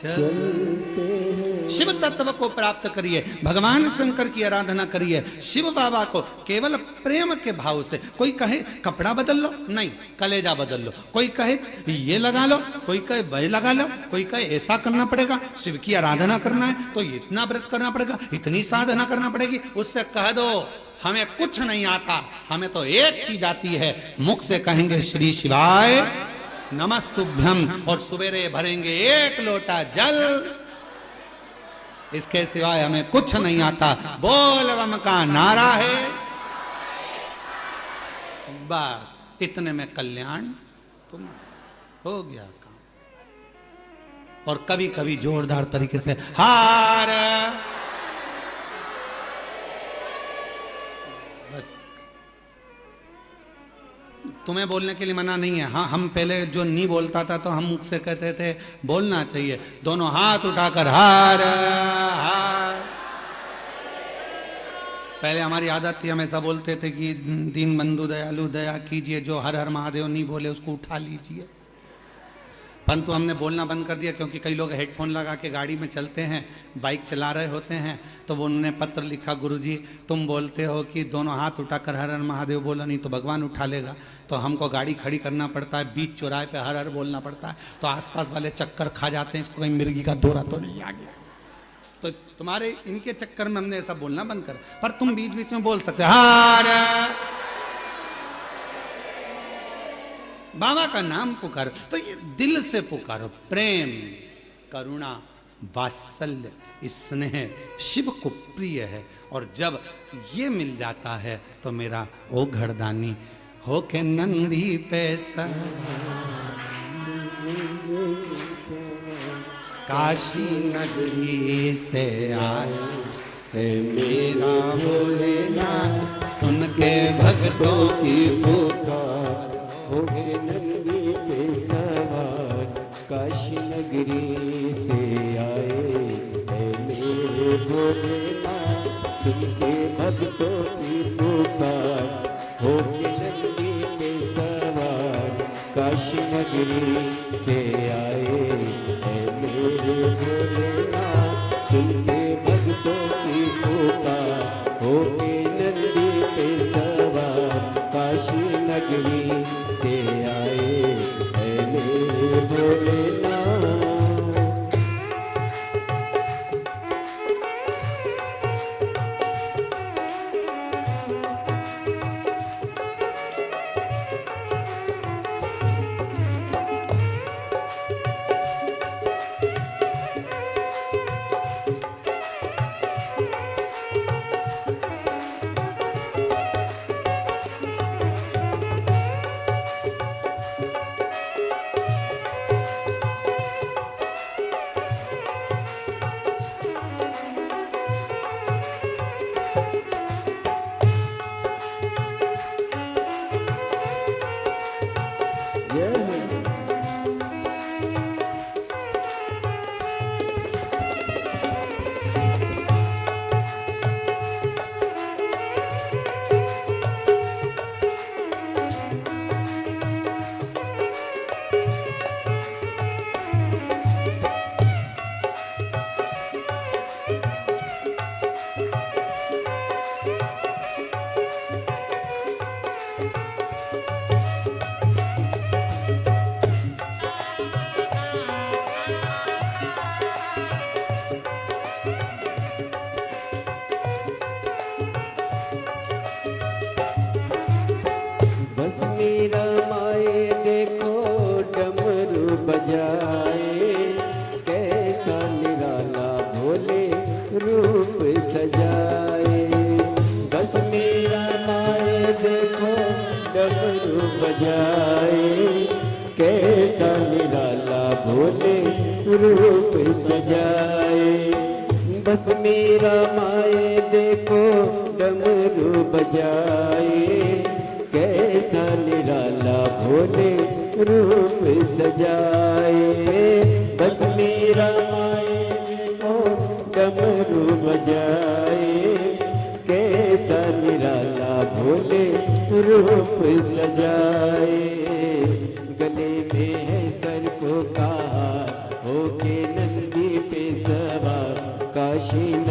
चलते हैं। शिव तत्व को प्राप्त करिए, भगवान शंकर की आराधना करिए, शिव बाबा को केवल प्रेम के भाव से। कोई कहे कपड़ा बदल लो, नहीं, कलेजा बदल लो। कोई कहे ये लगा लो, कोई कहे वह लगा लो, कोई कहे ऐसा करना पड़ेगा, शिव की आराधना करना है तो इतना व्रत करना पड़ेगा, इतनी साधना करना पड़ेगी। उससे कह दो हमें कुछ नहीं आता, हमें तो एक चीज आती है, मुख से कहेंगे श्री शिवाय नमस्तुभ्यम और सवेरे भरेंगे एक लोटा जल, इसके सिवाय हमें कुछ नहीं आता। बोल बम का नारा है, बस इतने में कल्याण तुम हो गया काम। और कभी कभी जोरदार तरीके से हार, बस। तुम्हें बोलने के लिए मना नहीं है। हाँ, हम पहले जो नहीं बोलता था तो हम मुख से कहते थे बोलना चाहिए, दोनों हाथ उठाकर हार हार। पहले हमारी आदत थी, हम ऐसा बोलते थे कि दीन बंधु दयालु दया कीजिए, जो हर हर महादेव नहीं बोले उसको उठा लीजिए। परंतु हमने बोलना बंद कर दिया, क्योंकि कई लोग हेडफोन लगा के गाड़ी में चलते हैं, बाइक चला रहे होते हैं, तो वो उन्होंने पत्र लिखा, गुरुजी तुम बोलते हो कि दोनों हाथ उठाकर हर हर महादेव बोला, नहीं तो भगवान उठा लेगा, तो हमको गाड़ी खड़ी करना पड़ता है, बीच चौराहे पे हर हर बोलना पड़ता है, तो आसपास वाले चक्कर खा जाते हैं, इसको कहीं मिर्गी का दौरा तो नहीं आ गया। तो तुम्हारे इनके चक्कर में हमने ऐसा बोलना बंद कर, पर तुम बीच बीच में बोल सकते हार, बाबा का नाम पुकारो, तो ये दिल से पुकारो, प्रेम करुणा वात्सल्य स्नेह शिव को प्रिय है। और जब ये मिल जाता है तो मेरा ओ घरदानी हो के नंदी पे काशी नगरी से आए है मेरा भोलेनाथ, सुन के भक्तों की पुकार हो गए नंदी पे सवार, काशी नगरी से आए है मेरे भोलेनाथ, सुन के भक्तों की पुकार। हो गए नंदी पे सवार, काशी नगरी से आए है मेरे भोलेनाथ, सुन के भक्तों की पुकार। हो गए नंदी पे सवार, काशी नगरी से आए है मेरे भोलेनाथ। बस मेरा माए देखो डमरू बजाए, कैसा निराला भोले रूप सजाए। बस मेरा माए देखो डमरू बजाए, कैसा निराला भोले रूप सजाए। बस मेरा माए देखो डमरू बजाए, कैसा निराला भोले रूप सजाए। बस मेरा माए देखो डमरू बजाए, कैसा निराला भोले रूप सजाए। गले में है सर्प का हार, होके नंदी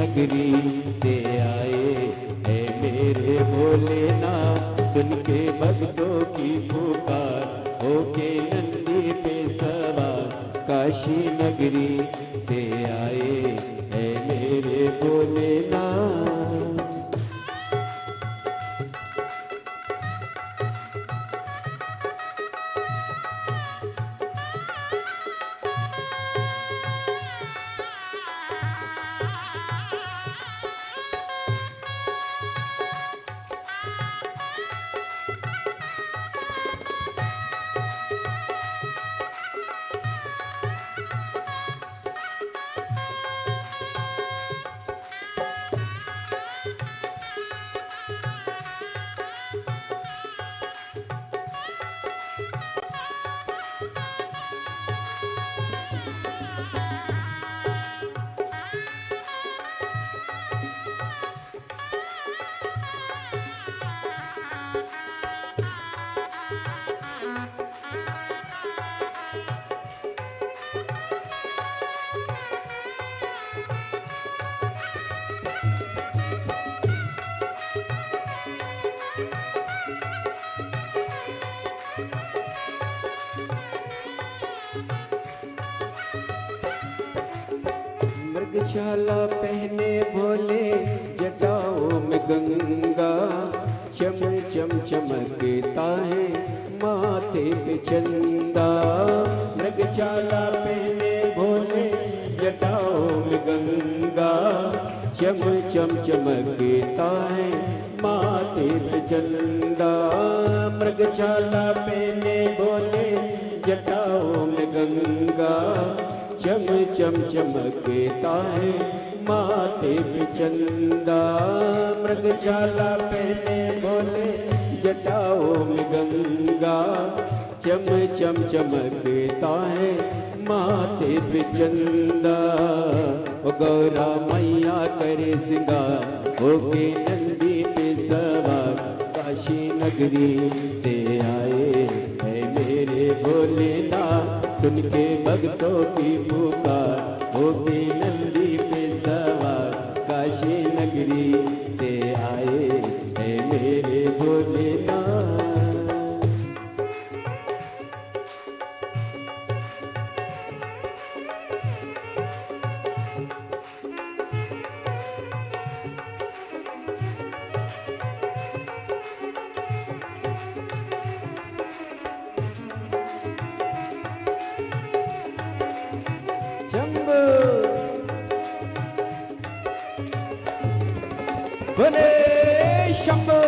नगरी से आए है मेरे भोलेनाथ। सुन के भक्तों की पुकार होके नंदी पे सवार काशी नगरी से आए है मेरे भोलेनाथ। मृगशाला पहने भोले जटाओं में गंगा, चम चम चमकता है माथे पे चंदा। मृगशाला पहने भोले जटाओं में गंगा, चम चम चमकता है माथे पे चंदा। मृगशाला पहने भोले जटाओं में गंगा, चम चम चमकता है माथे पे चंदा। मृगशाला पहने भोले जटाओं में गंगा, चम चम चमकता है माथे पे चंदा। ओ गौरा मैया करे सिंगार होके नंदी पे सवार काशी नगरी से आए है मेरे भोलेनाथ। सुन के भक्तों की पुकार होके नंदी पे सवार काशी नगरी से आए है मेरे भोलेनाथ। भोले शंभो।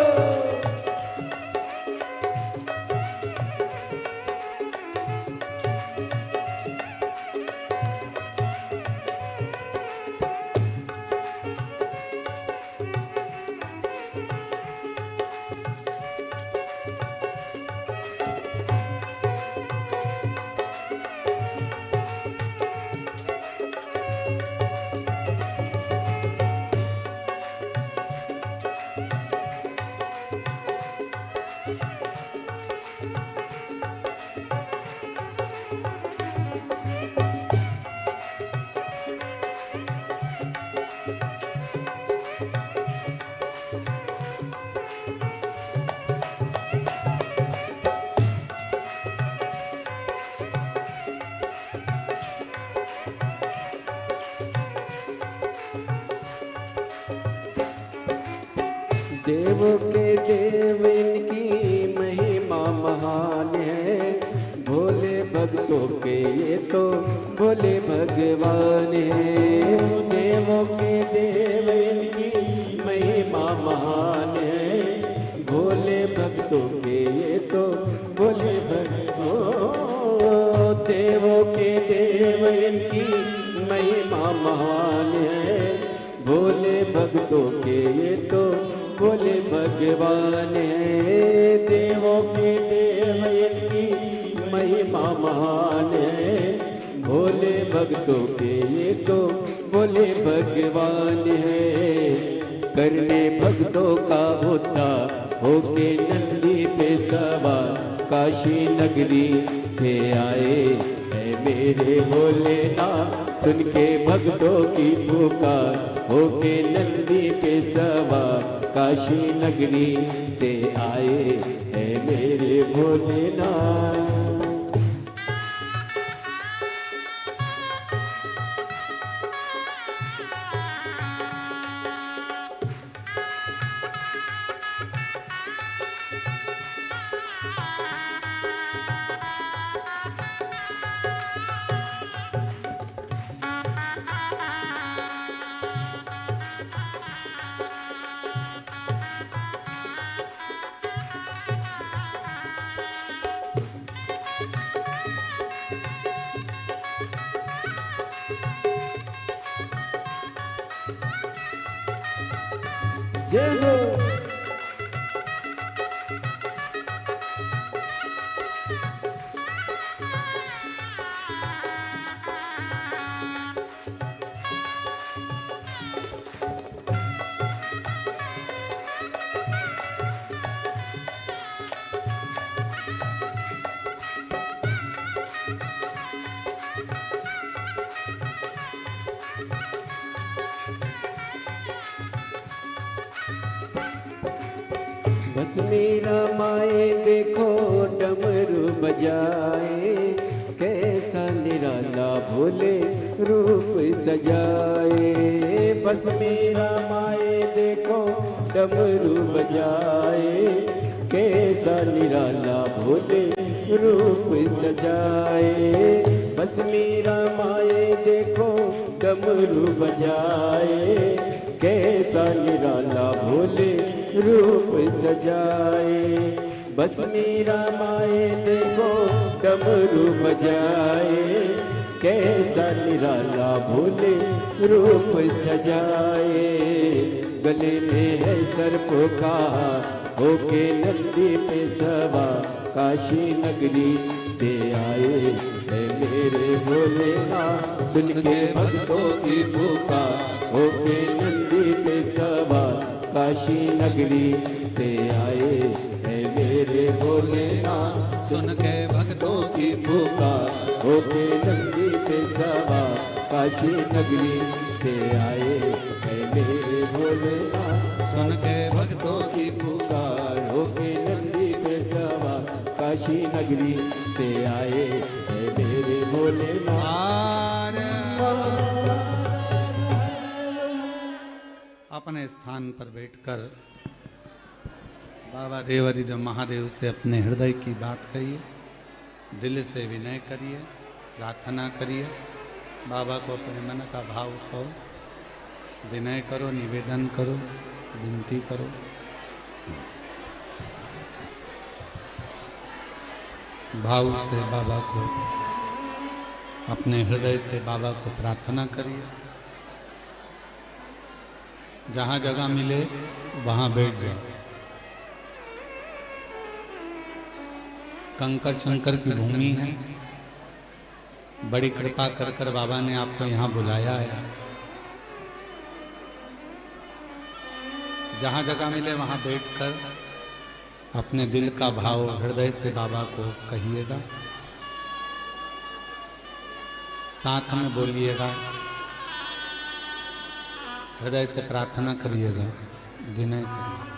देवों के देव इनकी महिमा महान है, भोले भक्तों के ये तो भोले भगवान है। देवों के देव इनकी महिमा महान है, भोले भक्तों के ये तो भोले देवों के देव इनकी महिमा महान है, भोले भक्तों के ये तो भोले भगवान है। देवों के देव इनकी महिमा महान है, भोले भक्तों के ये तो भोले भगवान है। करने भक्तों का उद्धार होके नंदी पे सवार काशी नगरी से आए है मेरे भोलेनाथ सुन के भक्तों की पुकार होके नंदी पे सवार काशी नगरी से आए है मेरे भोलेनाथ। जय हो। बस मेरा माए देखो डमरू बजाए कैसा निराला भोले रूप सजाए। बस मेरा माए देखो डमरू बजाए कैसा निराला भोले रूप सजाए। बस मेरा माए देखो डमरू बजाए कैसा निराला भोले रूप सजाए। बस मेरा माए देखो डमरू बजाए कैसा निराला भोले रूप सजाए। गले में है सर्प का होके नंदी पे सवार काशी नगरी से आए है मेरे भोलेनाथ सुन के भक्तों की पुकार होके नंदी पे सवार काशी नगरी से आए है मेरे भोलेनाथ सुन के भक्तों की पुकार होके नंदी पे सवार काशी नगरी से आए है मेरे भोलेनाथ सुन के भक्तों की पुकार होके नंदी पे सवार काशी नगरी से आए है मेरे भोलेनाथ। अपने स्थान पर बैठकर बाबा देवाधिदेव महादेव से अपने हृदय की बात कहिए, दिल से विनय करिए, प्रार्थना करिए, बाबा को अपने मन का भाव कहो, विनय करो, निवेदन करो, विनती करो। भाव से बाबा को, अपने हृदय से बाबा को प्रार्थना करिए। जहाँ जगह मिले वहाँ बैठ जाओ। कंकर शंकर की भूमि है, बड़ी कृपा कर कर बाबा ने आपको यहाँ बुलाया है। जहाँ जगह मिले वहाँ बैठकर अपने दिल का भाव हृदय से बाबा को कहिएगा, साथ में बोलिएगा, हृदय से प्रार्थना करिएगा, विनय करिएगा।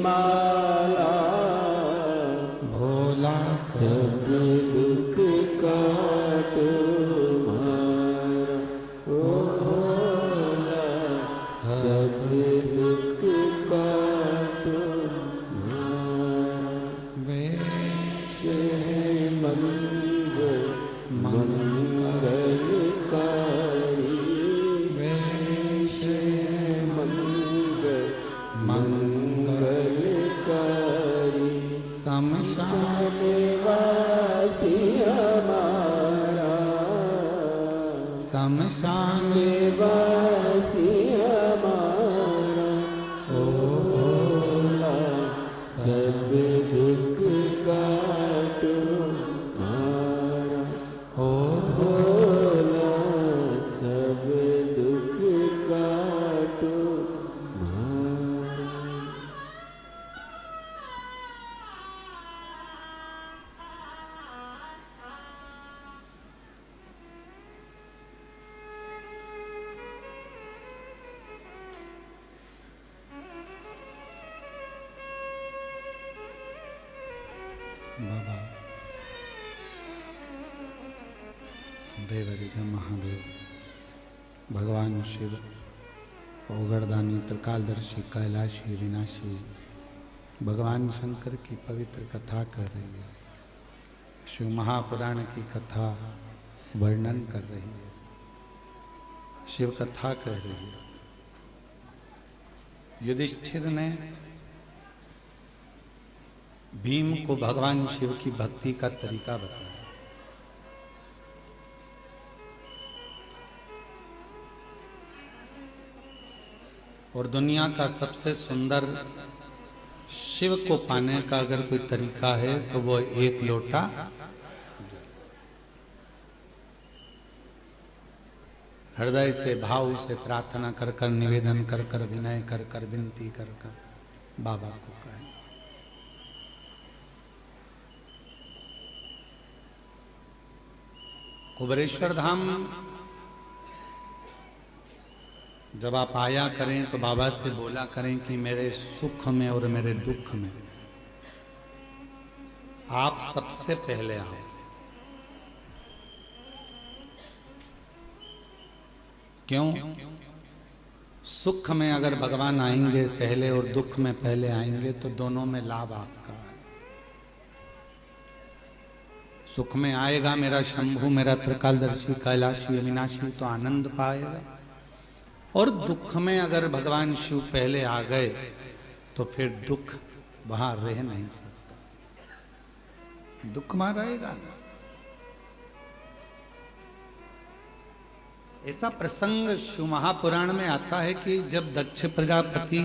माला भोला सब दुख काटो मारा ओ भोला सब दुख काटो मारा वैश मंगल मंगलकारी वैश मंगल मंगलकारी शमशान वासी हमारा शमशान वासी हमारा ओ भोला सब दुख काटो मारा ओ भोला सब दुख काटो मारा। बाबा देवादिदेव महादेव भगवान शिव ओगरदानी त्रिकालदर्शी कैलाशी विनाशी भगवान शंकर की पवित्र कथा कर रही है। शिव महापुराण की कथा वर्णन कर रही है, शिव कथा कह रही है। युधिष्ठिर ने भीम को भगवान शिव की भक्ति का तरीका बताया। और दुनिया का सबसे सुंदर शिव को पाने का अगर कोई तरीका है तो वो एक लोटा हृदय से भाव से प्रार्थना कर कर निवेदन कर कर विनय कर कर विनती कर कर बाबा को कहे। कुबेरेश्वर धाम जब आप आया करें तो बाबा से बोला करें कि मेरे सुख में और मेरे दुख में आप सबसे पहले आओ। क्यों? सुख में अगर भगवान आएंगे पहले और दुख में पहले आएंगे तो दोनों में लाभ आपका है। सुख में आएगा मेरा शंभु मेरा त्रिकालदर्शी कैलाशी अविनाशी तो आनंद पाएगा, और दुख में अगर भगवान शिव पहले आ गए तो फिर दुख वहां रह नहीं सकता, दुख वहां रहेगा ना। ऐसा प्रसंग शिव महापुराण में आता है कि जब दक्ष प्रजापति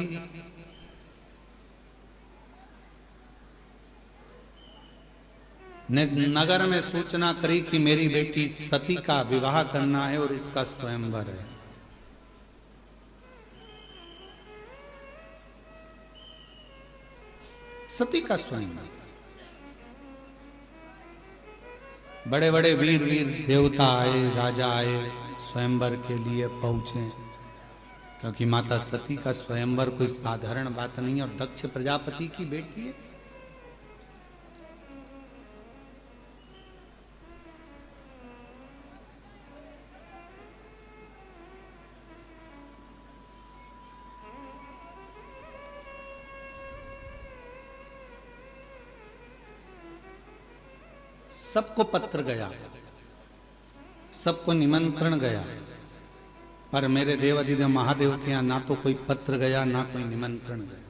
ने नगर में सूचना करी कि मेरी बेटी सती का विवाह करना है और इसका स्वयंवर है, सती का स्वयंवर, बड़े बड़े वीर वीर देवता आए, राजा आए, स्वयंवर के लिए पहुंचे, क्योंकि माता सती का स्वयंवर कोई साधारण बात नहीं है और दक्ष प्रजापति की बेटी है। सबको पत्र गया, सबको निमंत्रण गया, पर मेरे देवादिदेव महादेव के यहां ना तो कोई पत्र गया ना कोई निमंत्रण गया।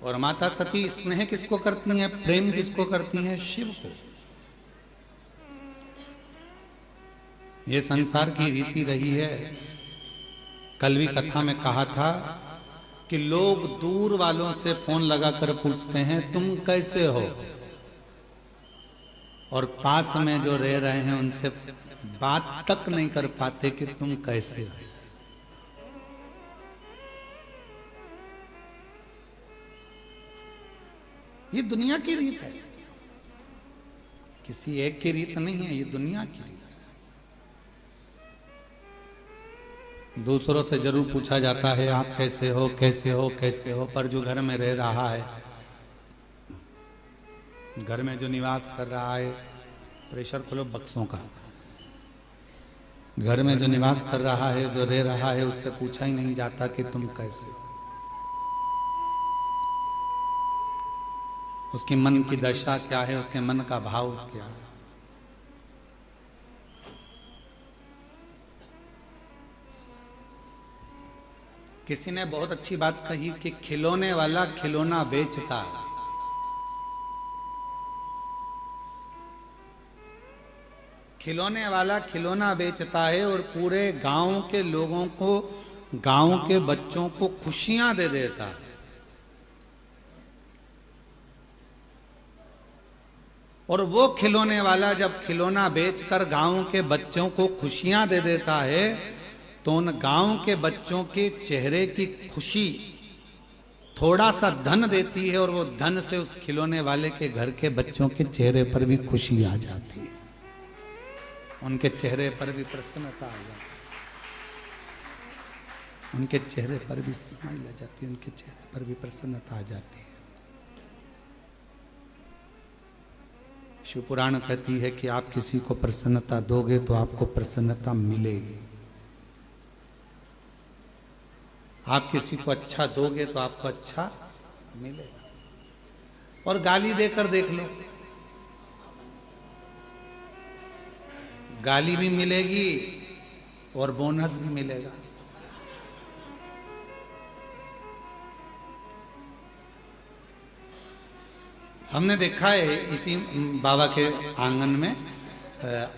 और माता सती स्नेह किसको करती हैं, प्रेम किसको करती हैं? शिव को। ये संसार की रीति रही है। कल भी कथा में कहा था कि लोग दूर वालों से फोन लगाकर पूछते हैं तुम कैसे हो, और पास में जो रह रहे हैं उनसे बात तक नहीं कर पाते कि तुम कैसे हो। ये दुनिया की रीत है, किसी एक की रीत नहीं है, ये दुनिया की रीत है। दूसरों से जरूर पूछा जाता है आप कैसे हो कैसे हो कैसे हो, पर जो घर में रह रहा है, घर में जो निवास कर रहा है, प्रेशर खोलो बक्सों का, घर में जो निवास कर रहा है, जो रह रहा है, उससे पूछा ही नहीं जाता कि तुम कैसे हो। उसके मन की दशा क्या है, उसके मन का भाव क्या है। किसी ने बहुत अच्छी बात कही कि खिलौने वाला खिलौना बेचता है, खिलौने वाला खिलौना बेचता है और पूरे गांव के लोगों को, गांव के बच्चों को खुशियां दे देता है। और वो खिलौने वाला जब खिलौना बेचकर गांव के बच्चों को खुशियां दे देता है, तो उन गांव के बच्चों के चेहरे की खुशी थोड़ा सा धन देती है, और वो धन से उस खिलौने वाले के घर के बच्चों के चेहरे पर भी खुशी आ जाती है, उनके चेहरे पर भी प्रसन्नता आ जाती है, उनके चेहरे पर भी स्माइल आ जाती है, उनके चेहरे पर भी प्रसन्नता आ जाती है। शिव पुराण कहती है कि आप किसी को प्रसन्नता दोगे तो आपको प्रसन्नता मिलेगी, आप किसी को अच्छा दोगे तो आपको अच्छा मिलेगा। और गाली देकर देख लो, गाली भी मिलेगी और बोनस भी मिलेगा। हमने देखा है इसी बाबा के आंगन में,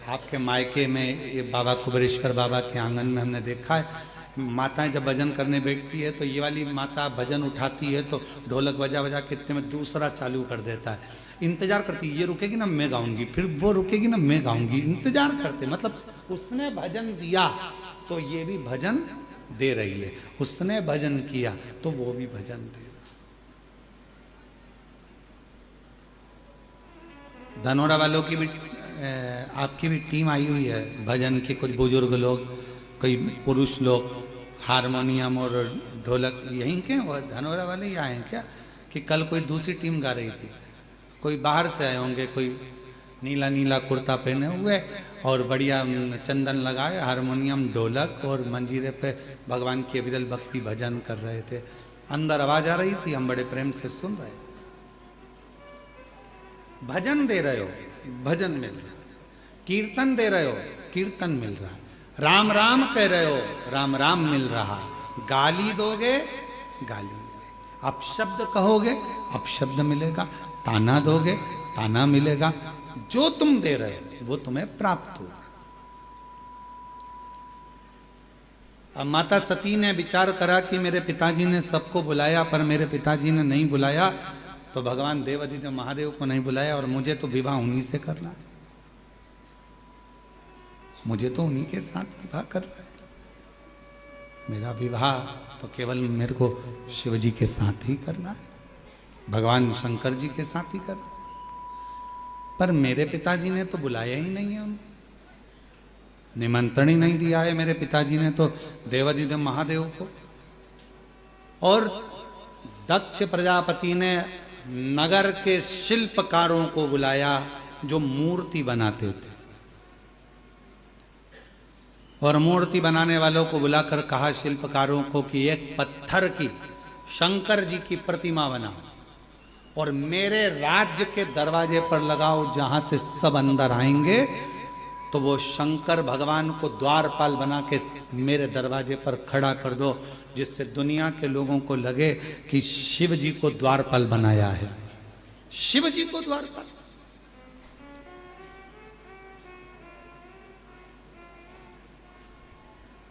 आपके मायके में, ये बाबा कुबेरेश्वर बाबा के आंगन में हमने देखा है, माताएं जब भजन करने बैठती है तो ये वाली माता भजन उठाती है तो ढोलक बजा बजा के इतने में दूसरा चालू कर देता है, इंतजार करती है, ये रुकेगी ना मैं गाऊंगी, फिर वो रुकेगी ना मैं गाऊंगी, इंतजार करते, मतलब उसने भजन दिया तो ये भी भजन दे रही है, उसने भजन किया तो वो भी भजन दे। धनोरा वालों की भी आपकी भी टीम आई हुई है भजन की, कुछ बुजुर्ग लोग, कोई पुरुष लोग, हारमोनियम और ढोलक यहीं के वो धनोरा वाले ही आए हैं क्या, कि कल कोई दूसरी टीम गा रही थी, कोई बाहर से आए होंगे, कोई नीला नीला कुर्ता पहने हुए और बढ़िया चंदन लगाए, हारमोनियम ढोलक और मंजीरे पे भगवान के विरल भक्ति भजन कर रहे थे। अंदर आवाज आ रही थी, हम बड़े प्रेम से सुन रहे थे। भजन दे रहे हो, भजन मिल रहा, कीर्तन दे रहे हो, कीर्तन मिल रहा, राम राम कह रहे हो, राम राम मिल रहा, गाली दोगे गाली मिलेगी, अपशब्द कहोगे अपशब्द मिलेगा, ताना दोगे ताना मिलेगा, जो तुम दे रहे हो वो तुम्हें प्राप्त होगा। अब माता सती ने विचार करा कि मेरे पिताजी ने सबको बुलाया पर मेरे पिताजी ने नहीं बुलाया, तो भगवान देवादिदेव महादेव को नहीं बुलाया और मुझे तो विवाह उन्हीं से करना है, मुझे तो उन्हीं के साथ विवाह करना है, मेरा विवाह तो केवल मेरे को शिव जी के साथ ही करना है, भगवान शंकर जी के साथ ही करना है। पर मेरे पिताजी ने तो बुलाया ही नहीं है, उन्हें निमंत्रण ही नहीं दिया है मेरे पिताजी ने तो देवादिदेव महादेव को। और दक्ष प्रजापति ने नगर के शिल्पकारों को बुलाया जो मूर्ति बनाते थे, और मूर्ति बनाने वालों को बुलाकर कहा शिल्पकारों को कि एक पत्थर की शंकर जी की प्रतिमा बनाओ और मेरे राज्य के दरवाजे पर लगाओ, जहां से सब अंदर आएंगे तो वो शंकर भगवान को द्वारपाल बना के मेरे दरवाजे पर खड़ा कर दो, जिससे दुनिया के लोगों को लगे कि शिव जी को द्वारपाल बनाया है, शिव जी को द्वारपाल।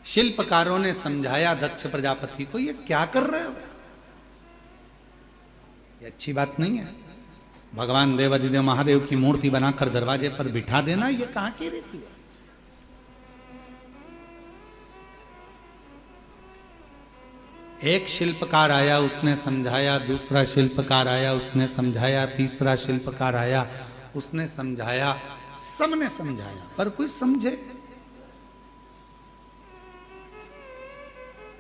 शिल्पकारों ने समझाया दक्ष प्रजापति को, ये क्या कर रहे हो, ये अच्छी बात नहीं है, भगवान देवादिदेव महादेव की मूर्ति बनाकर दरवाजे पर बिठा देना ये कहां की रीति है। एक शिल्पकार आया, उसने समझाया, दूसरा शिल्पकार आया, उसने समझाया, तीसरा शिल्पकार आया, उसने समझाया, सबने समझाया, पर कोई समझे।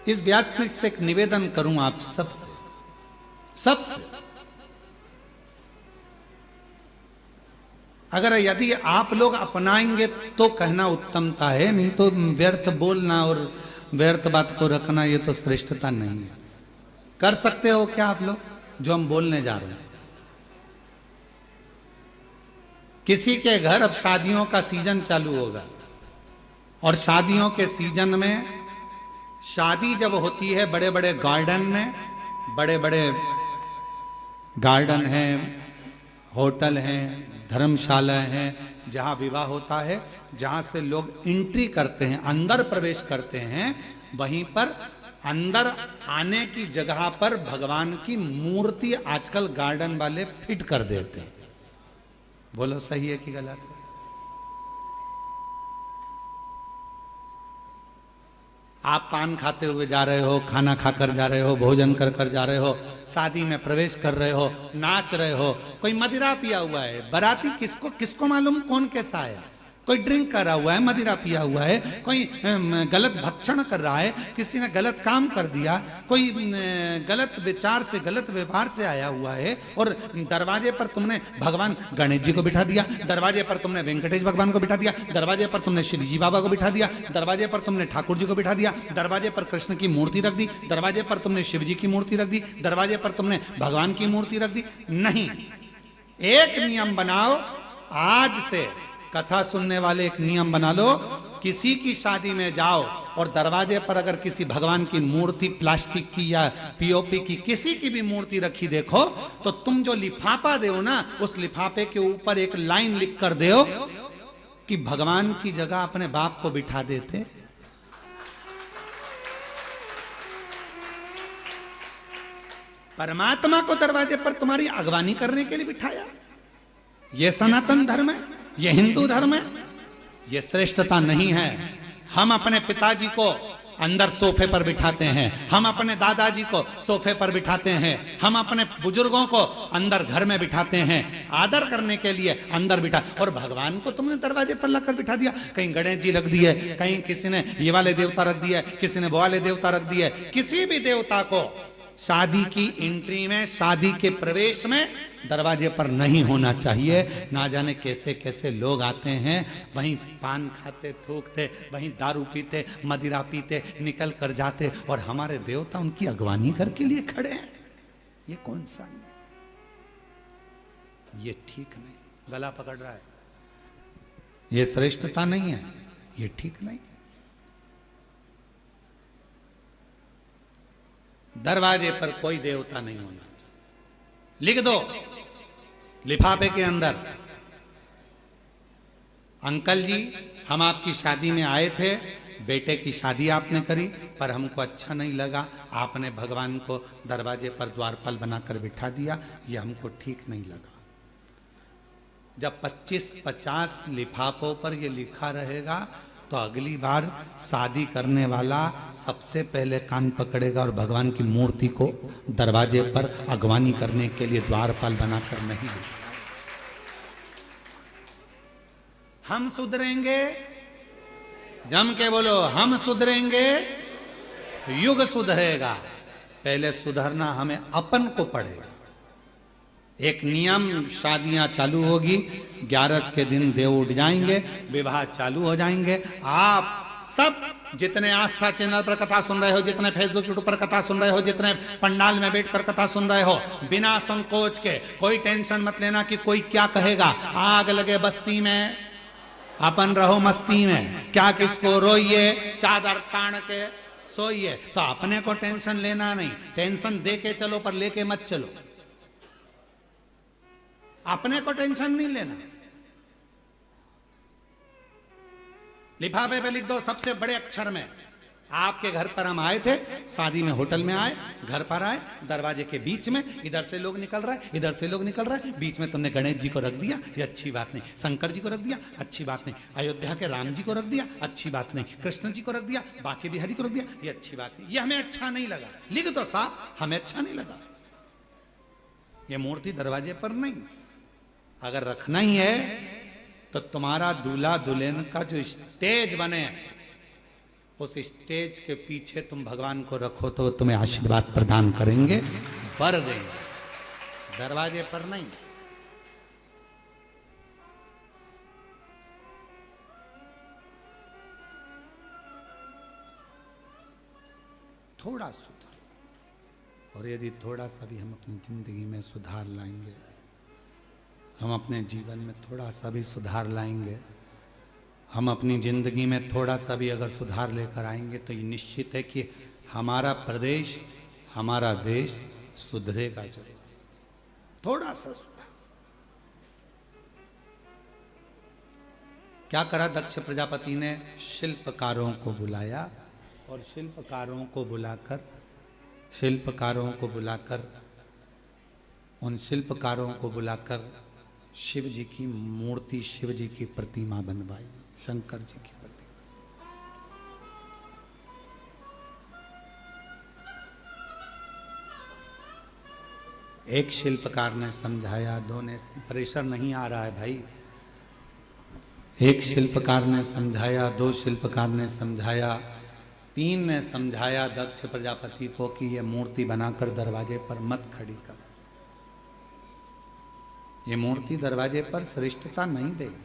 इस व्यासपीठ से एक निवेदन करूं आप सबसे, अगर यदि आप लोग अपनाएंगे तो कहना उत्तमता है, नहीं तो व्यर्थ बोलना और व्यर्थ बात को रखना ये तो श्रेष्ठता नहीं है। कर सकते हो क्या आप लोग जो हम बोलने जा रहे हैं? किसी के घर अब शादियों का सीजन चालू होगा और शादियों के सीजन में शादी जब होती है बड़े बड़े गार्डन में, बड़े बड़े गार्डन हैं, होटल हैं, धर्मशाला हैं, जहां विवाह होता है, जहां से लोग एंट्री करते हैं, अंदर प्रवेश करते हैं, वहीं पर अंदर आने की जगह पर भगवान की मूर्ति आजकल गार्डन वाले फिट कर देते हैं। बोलो सही है कि गलत है? आप पान खाते हुए जा रहे हो, खाना खाकर जा रहे हो, भोजन कर कर जा रहे हो, शादी में प्रवेश कर रहे हो, नाच रहे हो, कोई मदिरा पिया हुआ है, बाराती किसको मालूम कौन कैसा है, कोई ड्रिंक कर रहा हुआ है, मदिरा पिया हुआ है, कोई गलत भक्षण कर रहा है, किसी ने गलत काम कर दिया, कोई गलत विचार से गलत व्यवहार से आया हुआ है, और दरवाजे पर तुमने भगवान गणेश जी को बिठा दिया, दरवाजे पर तुमने वेंकटेश भगवान को बिठा दिया, दरवाजे पर तुमने श्री जी बाबा को बिठा दिया, दरवाजे पर तुमने ठाकुर जी को बिठा दिया, दरवाजे पर कृष्ण की मूर्ति रख दी, दरवाजे पर तुमने शिव जी की मूर्ति रख दी, दरवाजे पर तुमने भगवान की मूर्ति रख दी। नहीं, एक नियम बनाओ आज से, कथा सुनने वाले एक नियम बना लो, किसी की शादी में जाओ और दरवाजे पर अगर किसी भगवान की मूर्ति प्लास्टिक की या पीओपी की किसी की भी मूर्ति रखी देखो, तो तुम जो लिफाफा दो ना, उस लिफाफे के ऊपर एक लाइन लिख कर दो कि भगवान की जगह अपने बाप को बिठा देते। परमात्मा को दरवाजे पर तुम्हारी अगवानी करने के लिए बिठाया। यह सनातन धर्म है, यह हिंदू धर्म है, यह श्रेष्ठता नहीं है। हम अपने पिताजी को अंदर सोफे पर बिठाते हैं, हम अपने दादाजी को सोफे पर बिठाते हैं, हम अपने बुजुर्गों को अंदर घर में बिठाते हैं, आदर करने के लिए अंदर बिठा, और भगवान को तुमने दरवाजे पर लाकर बिठा दिया। कहीं गणेश जी रख दिए, कहीं किसी ने ये वाले देवता रख दिए, किसी ने वो वाले देवता रख दिए। किसी भी देवता को शादी की एंट्री में, शादी के प्रवेश में दरवाजे पर नहीं होना चाहिए। ना जाने कैसे कैसे लोग आते हैं, वहीं पान खाते, थूकते, वहीं दारू पीते, मदिरा पीते, निकल कर जाते, और हमारे देवता उनकी अगवानी करके लिए खड़े हैं। ये कौन सा? ये ठीक नहीं, गला पकड़ रहा है, ये श्रेष्ठता नहीं है, ये ठीक नहीं है। दरवाजे पर कोई देवता नहीं होना चाहिए। लिख दो लिफाफे के अंदर, अंकल जी हम आपकी शादी में आए थे, बेटे की शादी आपने करी, पर हमको अच्छा नहीं लगा, आपने भगवान को दरवाजे पर द्वारपाल बनाकर बिठा दिया, ये हमको ठीक नहीं लगा। जब 25-50 लिफाफों पर ये लिखा रहेगा, तो अगली बार शादी करने वाला सबसे पहले कान पकड़ेगा और भगवान की मूर्ति को दरवाजे पर अगवानी करने के लिए द्वारपाल बनाकर नहीं देगा। हम सुधरेंगे, जम के बोलो, हम सुधरेंगे, युग सुधरेगा। पहले सुधरना हमें अपन को पड़ेगा। एक नियम, शादियां चालू होगी, 11 के दिन देव उठ जाएंगे, विवाह चालू हो जाएंगे। आप सब जितने आस्था चैनल पर कथा सुन रहे हो, जितने फेसबुक यूट्यूब पर कथा सुन रहे हो, जितने पंडाल में बैठकर कथा सुन रहे हो, बिना संकोच के कोई टेंशन मत लेना कि कोई क्या कहेगा। आग लगे बस्ती में, अपन रहो मस्ती में, क्या किसको रोइए, चादर तान के सोइए। तो अपने को टेंशन लेना नहीं, टेंशन दे के चलो पर लेके मत चलो। अपने को टेंशन नहीं लेना। लिफाफे पे लिख दो सबसे बड़े अक्षर में, आपके घर पर हम आए थे, शादी में होटल में आए, घर पर आए, दरवाजे के बीच में, इधर से लोग निकल रहा है, इधर से लोग निकल रहा है, बीच में तुमने गणेश जी को रख दिया, ये अच्छी बात नहीं। शंकर जी को रख दिया, अच्छी बात नहीं। अयोध्या के राम जी को रख दिया, अच्छी बात नहीं। कृष्ण जी को रख दिया, बाकी बिहारी को रख दिया, ये अच्छी बात नहीं। ये हमें अच्छा नहीं लगा। लिख दो साहब, हमें अच्छा नहीं लगा। ये मूर्ति दरवाजे पर नहीं। अगर रखना ही है तो तुम्हारा दूल्हा दुल्हन का जो स्टेज बने उस स्टेज के पीछे तुम भगवान को रखो तो तुम्हें आशीर्वाद प्रदान करेंगे, वर देंगे, दरवाजे पर नहीं। थोड़ा सुधार, और यदि थोड़ा सा भी हम अपनी जिंदगी में सुधार लाएंगे, हम अपने जीवन में थोड़ा सा भी सुधार लाएंगे, हम अपनी जिंदगी में थोड़ा सा भी अगर सुधार लेकर आएंगे, तो ये निश्चित है कि हमारा प्रदेश, हमारा देश सुधरेगा जरूर। थोड़ा सा सुधार। क्या करा दक्ष प्रजापति ने? शिल्पकारों को बुलाया, और शिल्पकारों को बुलाकर शिव जी की मूर्ति, शिव जी की प्रतिमा बनवाई, शंकर जी की प्रतिमा। एक शिल्पकार ने समझाया, दो ने, प्रेशर नहीं आ रहा है भाई। एक शिल्पकार ने समझाया, दो शिल्पकार ने समझाया, तीन ने समझाया दक्ष प्रजापति को कि यह मूर्ति बनाकर दरवाजे पर मत खड़ी कर। ये मूर्ति दरवाजे पर श्रेष्ठता नहीं देगी,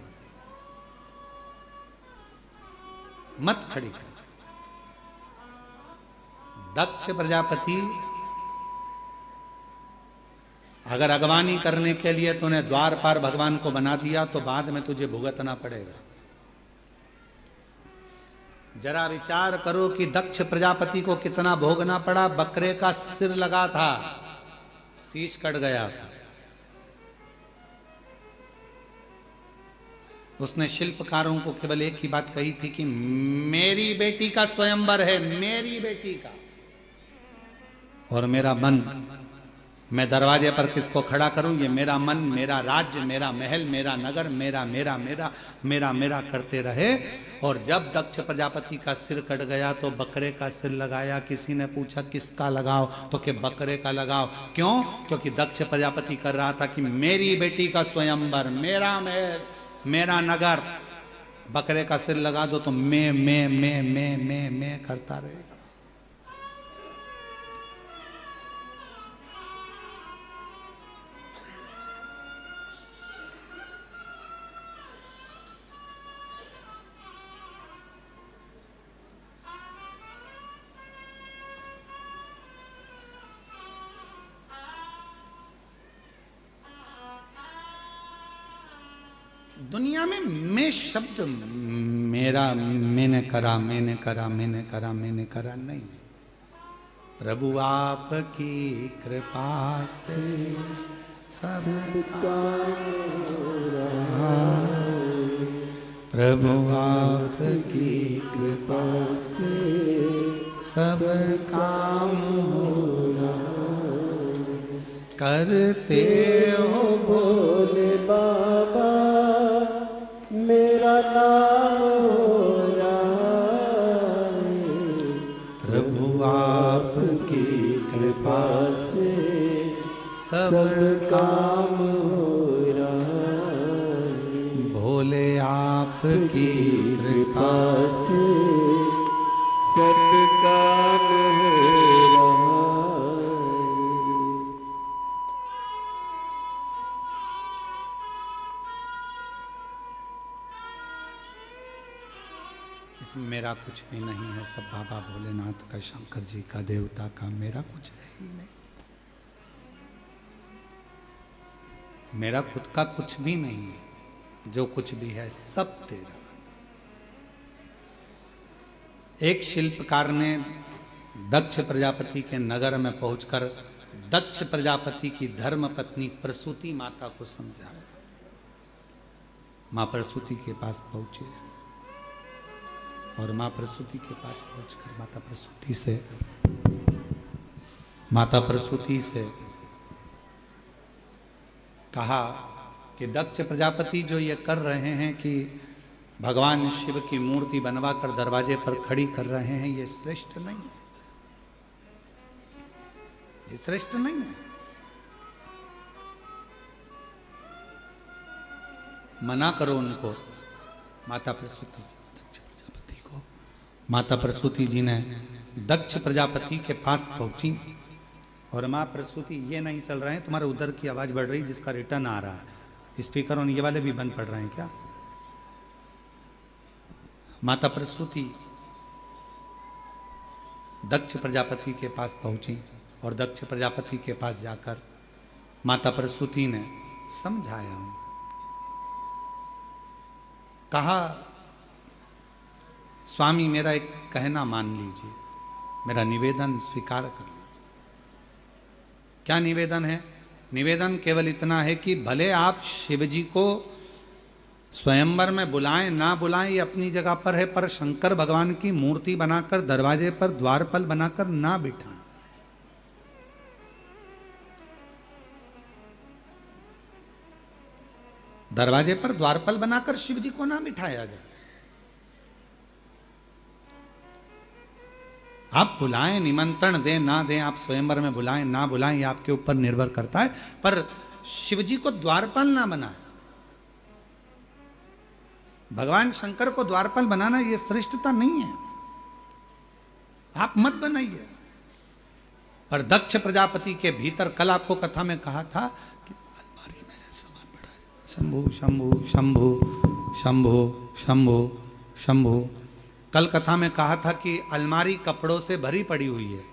मत खड़ी कर। दक्ष प्रजापति अगर अगवानी करने के लिए तूने द्वार पार भगवान को बना दिया, तो बाद में तुझे भुगतना पड़ेगा। जरा विचार करो कि दक्ष प्रजापति को कितना भोगना पड़ा। बकरे का सिर लगा था, शीश कट गया था। उसने शिल्पकारों को केवल एक ही बात कही थी कि मेरी बेटी का स्वयंवर है, मेरी बेटी का, और मेरा मन, मैं दरवाजे पर किसको खड़ा करूं? ये मेरा मन, मेरा राज्य, मेरा महल, मेरा नगर, मेरा मेरा मेरा मेरा मेरा करते रहे। और जब दक्ष प्रजापति का सिर कट गया तो बकरे का सिर लगाया। किसी ने पूछा किसका लगाओ, तो कि बकरे का लगाओ। क्यों? क्योंकि दक्ष प्रजापति कर रहा था कि मेरी बेटी का स्वयंवर, मेरा महल, मेरा नगर। बकरे का सिर लगा दो तो मैं करता रहेगा। दुनिया में मैं शब्द, मेरा, मैंने करा, मैंने करा, मैंने करा, मैंने करा नहीं। प्रभु आपकी कृपा से सब काम हो रहा है। प्रभु आपकी कृपा से सब काम हो रहा है। करते हो भोले बाबा मेरा नाम हो रहा है। प्रभु आपकी कृपा से सब काम हो रहा है। भोले आपकी कृपा से सब काम हो रहा है। इसमें मेरा कुछ भी नहीं है, सब बाबा भोलेनाथ का, शंकर जी का, देवता का। मेरा कुछ है ही नहीं, मेरा खुद का कुछ भी नहीं है। जो कुछ भी है सब तेरा। एक शिल्पकार ने दक्ष प्रजापति के नगर में पहुंचकर दक्ष प्रजापति की धर्म पत्नी प्रसूति माता को समझाया। मां प्रसूति के पास पहुंचे, और मां प्रसूति के पास पहुंचकर माता प्रसूति से कहा कि दक्ष प्रजापति जो ये कर रहे हैं कि भगवान शिव की मूर्ति बनवाकर दरवाजे पर खड़ी कर रहे हैं, ये श्रेष्ठ नहीं है, ये श्रेष्ठ नहीं है। मना करो उनको। माता प्रसूति जी दक्ष प्रजापति को माता प्रसूति जी ने दक्ष प्रजापति के पास पहुंची और माँ प्रसूति, ये नहीं चल रहे हैं, तुम्हारे उधर की आवाज बढ़ रही जिसका रिटर्न आ रहा है, स्पीकर और ये वाले भी बंद पड़ रहे हैं क्या? माता प्रसूति दक्ष प्रजापति के पास पहुंची और दक्ष प्रजापति के पास जाकर माता प्रसूति ने समझाया, कहा स्वामी मेरा एक कहना मान लीजिए, मेरा निवेदन स्वीकार कर लीजिए। क्या निवेदन है? निवेदन केवल इतना है कि भले आप शिव जी को स्वयंवर में बुलाएं ना बुलाएं ये अपनी जगह पर है, पर शंकर भगवान की मूर्ति बनाकर दरवाजे पर द्वारपाल बनाकर ना बिठाएं। दरवाजे पर द्वारपाल बनाकर शिव जी को ना बिठाया जाए। आप बुलाएं, निमंत्रण दें ना दें, आप स्वयंवर में बुलाएं ना बुलाएं ये आपके ऊपर निर्भर करता है, पर शिव जी को द्वारपाल ना बनाएं। भगवान शंकर को द्वारपाल बनाना ये श्रेष्ठता नहीं है, आप मत बनाइए। पर दक्ष प्रजापति के भीतर कल आपको कथा में कहा था कि अलमारी में सामान पड़ा है, शंभु शंभु शंभु शंभु शंभु शंभु। कल कथा में कहा था कि अलमारी कपड़ों से भरी पड़ी हुई है,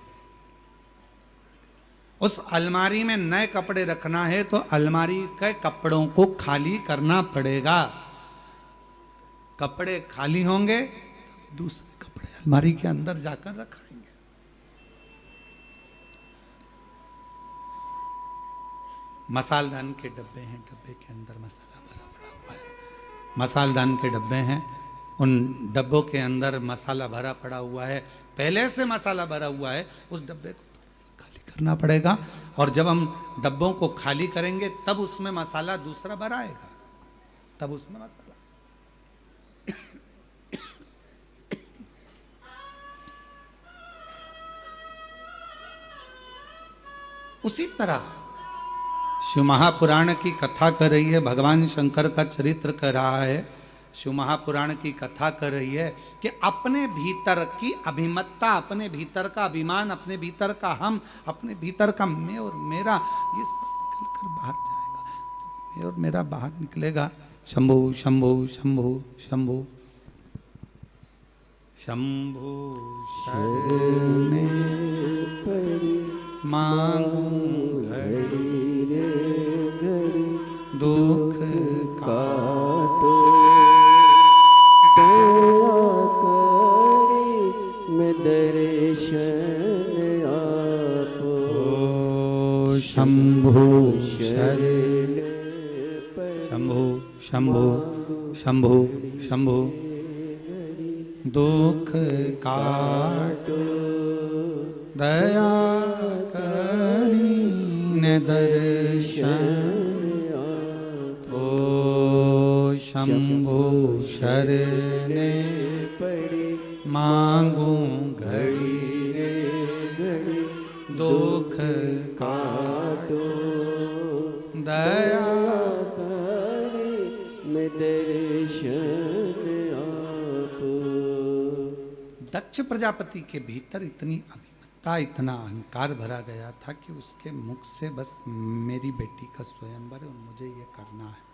उस अलमारी में नए कपड़े रखना है तो अलमारी के कपड़ों को खाली करना पड़ेगा। कपड़े खाली होंगे दूसरे कपड़े अलमारी के अंदर जाकर रखाएंगे। मसालदान के डब्बे हैं, डब्बे के अंदर मसाला भरा पड़ा हुआ है। मसालदान के डब्बे हैं, उन डब्बों के अंदर मसाला भरा पड़ा हुआ है, पहले से मसाला भरा हुआ है, उस डब्बे को थोड़ा सा खाली करना पड़ेगा। और जब हम डब्बों को खाली करेंगे तब उसमें मसाला दूसरा भरा आएगा, तब उसमें मसाला। उसी तरह शिव महापुराण की कथा कर रही है, भगवान शंकर का चरित्र कर रहा है, शिव महापुराण की कथा कर रही है कि अपने भीतर की अभिमत्ता, अपने भीतर का अभिमान, अपने भीतर का हम, अपने भीतर का मैं और मेरा, ये सब निकल कर बाहर जाएगा। जब मैं और मेरा बाहर निकलेगा, शंभु शंभु शंभु शंभु शंभु शरणे मांगू घड़ी रे घड़ी दुख काटो, दया करे मैं दर्शन आपो। शंभु शरण शंभु शंभु शंभु शंभु दुख काटो, दया करी न दर्शन ओ शंभु शरणे पड़े मांगू घड़ी रे घड़ी दुख काटो, दया करे मैं दर्शन आपो। दक्ष प्रजापति के भीतर इतनी अभिमत्ता, इतना अहंकार भरा गया था कि उसके मुख से बस मेरी बेटी का स्वयंवर है और मुझे ये करना है,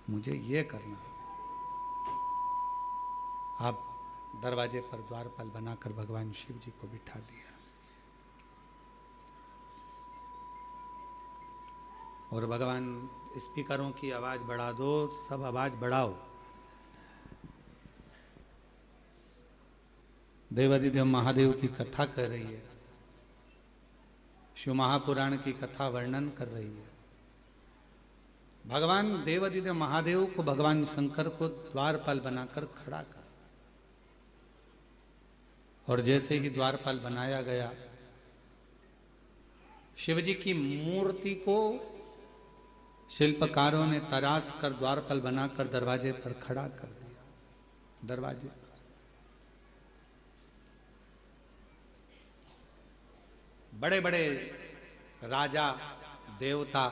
मुझे ये करना है। आप दरवाजे पर द्वारपाल बनाकर भगवान शिव जी को बिठा दिया और भगवान स्पीकरों की आवाज बढ़ा दो, सब आवाज बढ़ाओ। देवादिदेव महादेव की कथा कर रही है, शिव महापुराण की कथा वर्णन कर रही है। भगवान देवादिदेव महादेव को भगवान शंकर को द्वारपाल बनाकर खड़ा कर, और जैसे ही द्वारपाल बनाया गया, शिवजी की मूर्ति को शिल्पकारों ने तराश कर द्वारपाल बनाकर दरवाजे पर खड़ा कर दिया। दरवाजे पर बड़े बड़े राजा देवता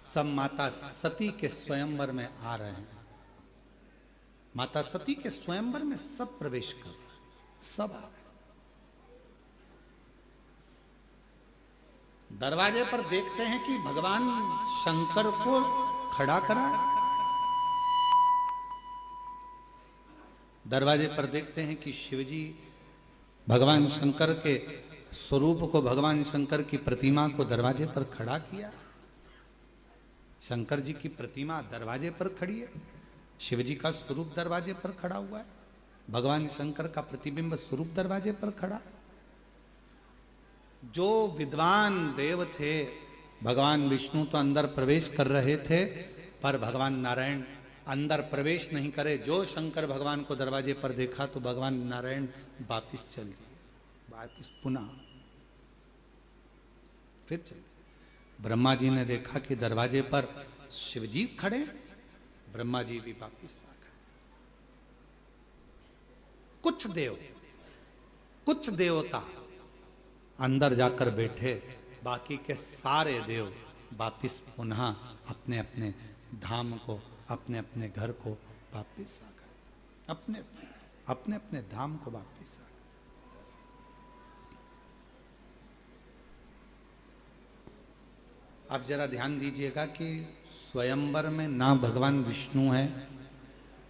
सब माता सती के स्वयंवर में आ रहे हैं। माता सती के स्वयंवर में सब प्रवेश कर रहे हैं। सब आ गए। दरवाजे पर देखते हैं कि भगवान शंकर को खड़ा करा है। दरवाजे पर देखते हैं कि शिवजी भगवान शंकर के स्वरूप को, भगवान शंकर की प्रतिमा को दरवाजे पर खड़ा किया। शंकर जी की प्रतिमा दरवाजे पर खड़ी है, शिवजी का स्वरूप दरवाजे पर खड़ा हुआ है, भगवान शंकर का प्रतिबिंब स्वरूप दरवाजे पर खड़ा। जो विद्वान देव थे, भगवान विष्णु तो अंदर प्रवेश कर रहे थे, पर भगवान नारायण अंदर प्रवेश नहीं करे। जो शंकर भगवान को दरवाजे पर देखा तो भगवान नारायण वापिस चल दिए, वापिस पुनः फिर चल दिए। ब्रह्मा जी ने देखा कि दरवाजे पर शिवजी खड़े, ब्रह्मा जी भी वापिस आ गए। कुछ देवता अंदर जाकर बैठे, बाकी के सारे देव वापिस पुनः अपने अपने धाम को, अपने अपने घर को वापिस आ गए, अपने अपने धाम को वापिस आ गए। आप जरा ध्यान दीजिएगा कि स्वयंवर में ना भगवान विष्णु है,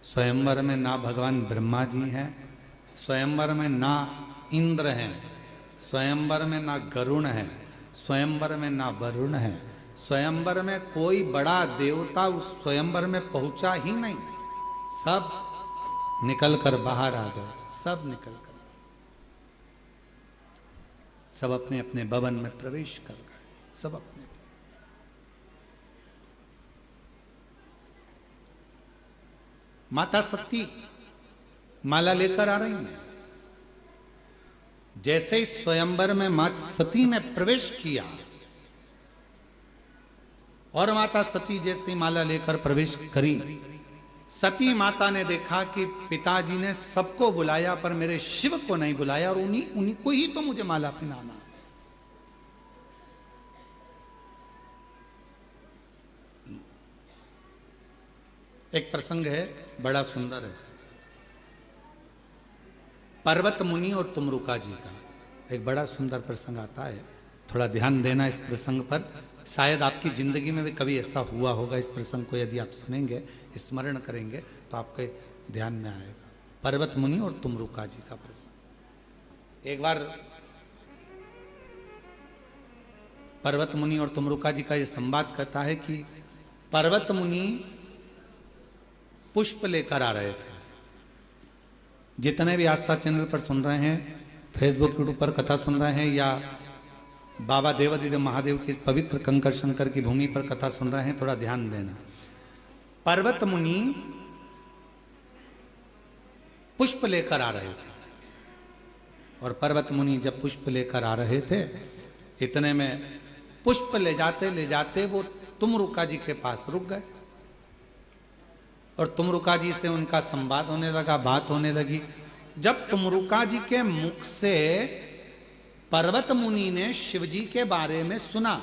स्वयंवर में ना भगवान ब्रह्मा जी हैं, स्वयंवर में ना इंद्र हैं, स्वयंवर में ना गरुण है, स्वयंवर में ना वरुण है, स्वयंवर में कोई बड़ा देवता उस स्वयंवर में पहुंचा ही नहीं। सब निकल कर बाहर आ गए, सब निकल कर, सब अपने अपने भवन में प्रवेश कर गए, सब अपने। माता सती माला लेकर आ रही हैं। जैसे ही स्वयंवर में माता सती ने प्रवेश किया और माता सती जैसे ही माला लेकर प्रवेश करी, सती माता ने देखा कि पिताजी ने सबको बुलाया पर मेरे शिव को नहीं बुलाया, और उन्हीं को ही तो मुझे माला पहनाना। एक प्रसंग है, बड़ा सुंदर है। पर्वत मुनि और तुमरुका जी का एक बड़ा सुंदर प्रसंग आता है। थोड़ा ध्यान देना इस प्रसंग पर, शायद आपकी जिंदगी में भी कभी ऐसा हुआ होगा। इस प्रसंग को यदि आप सुनेंगे, स्मरण करेंगे तो आपके ध्यान में आएगा। पर्वत मुनि और तुमरुका जी का प्रसंग। एक बार पर्वत मुनि और तुमरुका जी का यह संवाद करता है कि पर्वत मुनि पुष्प लेकर आ रहे थे। जितने भी आस्था चैनल पर सुन रहे हैं, फेसबुक यूट्यूब पर कथा सुन रहे हैं, या बाबा देवादिदेव महादेव की पवित्र कंकर शंकर की भूमि पर कथा सुन रहे हैं, थोड़ा ध्यान देना। पर्वत मुनि पुष्प लेकर आ रहे थे, और पर्वत मुनि जब पुष्प लेकर आ रहे थे, इतने में पुष्प ले जाते वो तुमरुका जी के पास रुक गए, और तुमरुका जी से उनका संवाद होने लगा, बात होने लगी। जब तुमरुका जी के मुख से पर्वत मुनि ने शिव जी के बारे में सुना,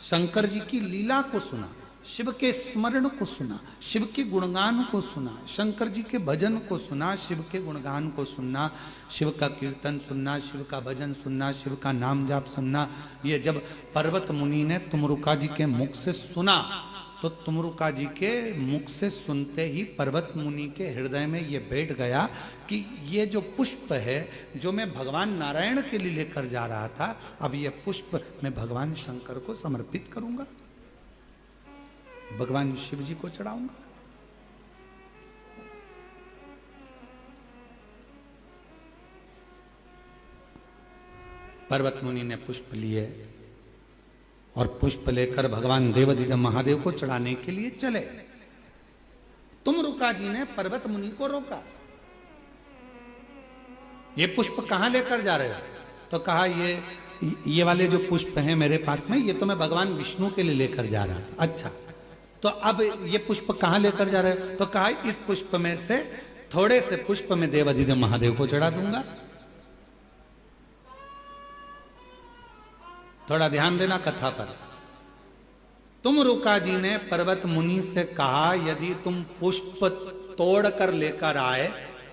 शंकर जी की लीला को सुना, शिव के स्मरण को सुना, शिव के गुणगान को सुना, शंकर जी के भजन को सुना, शिव के गुणगान को सुनना, शिव का कीर्तन सुनना, शिव का भजन सुनना, शिव का नाम जाप सुनना, ये जब पर्वत मुनि ने तुमरुका जी के मुख से सुना, तो तुमरुका जी के मुख से सुनते ही पर्वत मुनि के हृदय में ये बैठ गया कि ये जो पुष्प है, जो मैं भगवान नारायण के लिए लेकर जा रहा था, अब ये पुष्प मैं भगवान शंकर को समर्पित करूंगा, भगवान शिव जी को चढ़ाऊंगा। पर्वत मुनि ने पुष्प लिए और पुष्प लेकर भगवान देवादिदेव महादेव को चढ़ाने के लिए चले। तुमरुका जी ने पर्वत मुनि को रोका, ये पुष्प कहां लेकर जा रहे हो? तो कहा ये वाले जो पुष्प हैं मेरे पास में, ये तो मैं भगवान विष्णु के लिए लेकर जा रहा था। अच्छा, तो अब ये पुष्प कहां लेकर जा रहे हो? तो कहा इस पुष्प में से थोड़े से पुष्प में देवादिदेव महादेव को चढ़ा दूंगा। थोड़ा ध्यान देना कथा पर। तुमरुका जी ने पर्वत मुनि से कहा, यदि तुम पुष्प तोड़ कर लेकर आए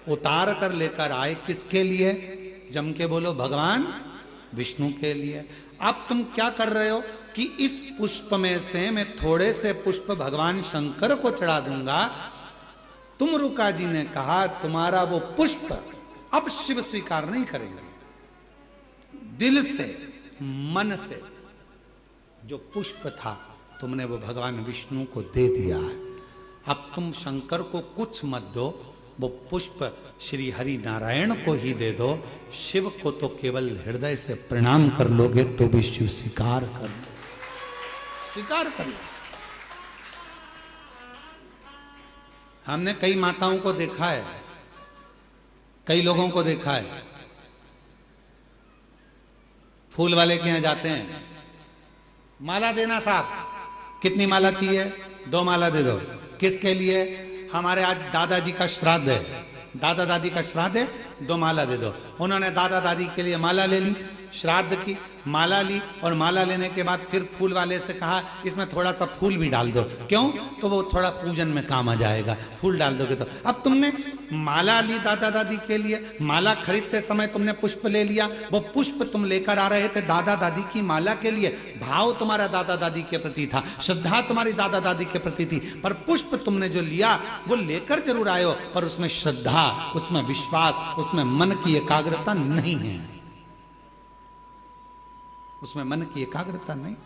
उतार कर लेकर आए। किसके लिए? जम के बोलो, भगवान विष्णु के लिए। अब तुम क्या कर रहे हो कि इस पुष्प में से मैं थोड़े से पुष्प भगवान शंकर को चढ़ा दूंगा। तुम रुका जी ने कहा तुम्हारा वो पुष्प अब शिव स्वीकार नहीं करेंगे। दिल से, मन से जो पुष्प था तुमने वो भगवान विष्णु को दे दिया है। अब तुम शंकर को कुछ मत दो, वो पुष्प श्री हरि नारायण को ही दे दो। शिव को तो केवल हृदय से प्रणाम कर लोगे तो भी शिव स्वीकार कर लो, स्वीकार कर लो। हमने कई माताओं को देखा है, कई लोगों को देखा है, फूल वाले के यहां जाते हैं, माला देना साहब, कितनी माला चाहिए? 2 माला दे दो। किसके लिए? हमारे आज दादाजी का श्राद्ध है, दादा दादी का श्राद्ध है, 2 माला दे दो। उन्होंने दादा दादी के लिए माला ले ली, श्राद्ध की माला ली, और माला लेने के बाद फिर फूल वाले से कहा इसमें थोड़ा सा फूल भी डाल दो। क्यों? तो वो थोड़ा पूजन में काम आ जाएगा, फूल डाल दोगे तो। अब तुमने माला ली दादा दादी के लिए, माला खरीदते समय तुमने पुष्प ले लिया, वो पुष्प तुम लेकर आ रहे थे दादा दादी की माला के लिए। भाव तुम्हारा दादा दादी के प्रति था, श्रद्धा तुम्हारी दादा दादी के प्रति थी, पर पुष्प तुमने जो लिया वो लेकर जरूर आए हो, पर उसमें श्रद्धा, उसमें विश्वास, उसमें मन की एकाग्रता नहीं है, उसमें मन की एकाग्रता नहीं।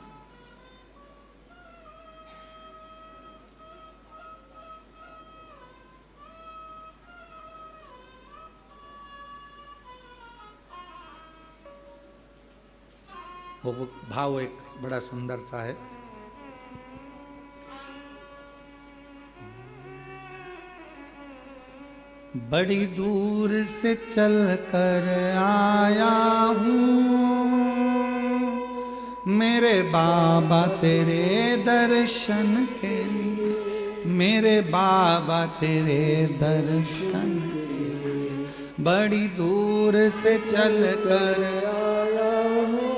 वो भाव एक बड़ा सुंदर सा है। बड़ी दूर से चल कर आया हूँ मेरे बाबा तेरे दर्शन के लिए, मेरे बाबा तेरे दर्शन के लिए। बड़ी दूर से चल कर आया हूँ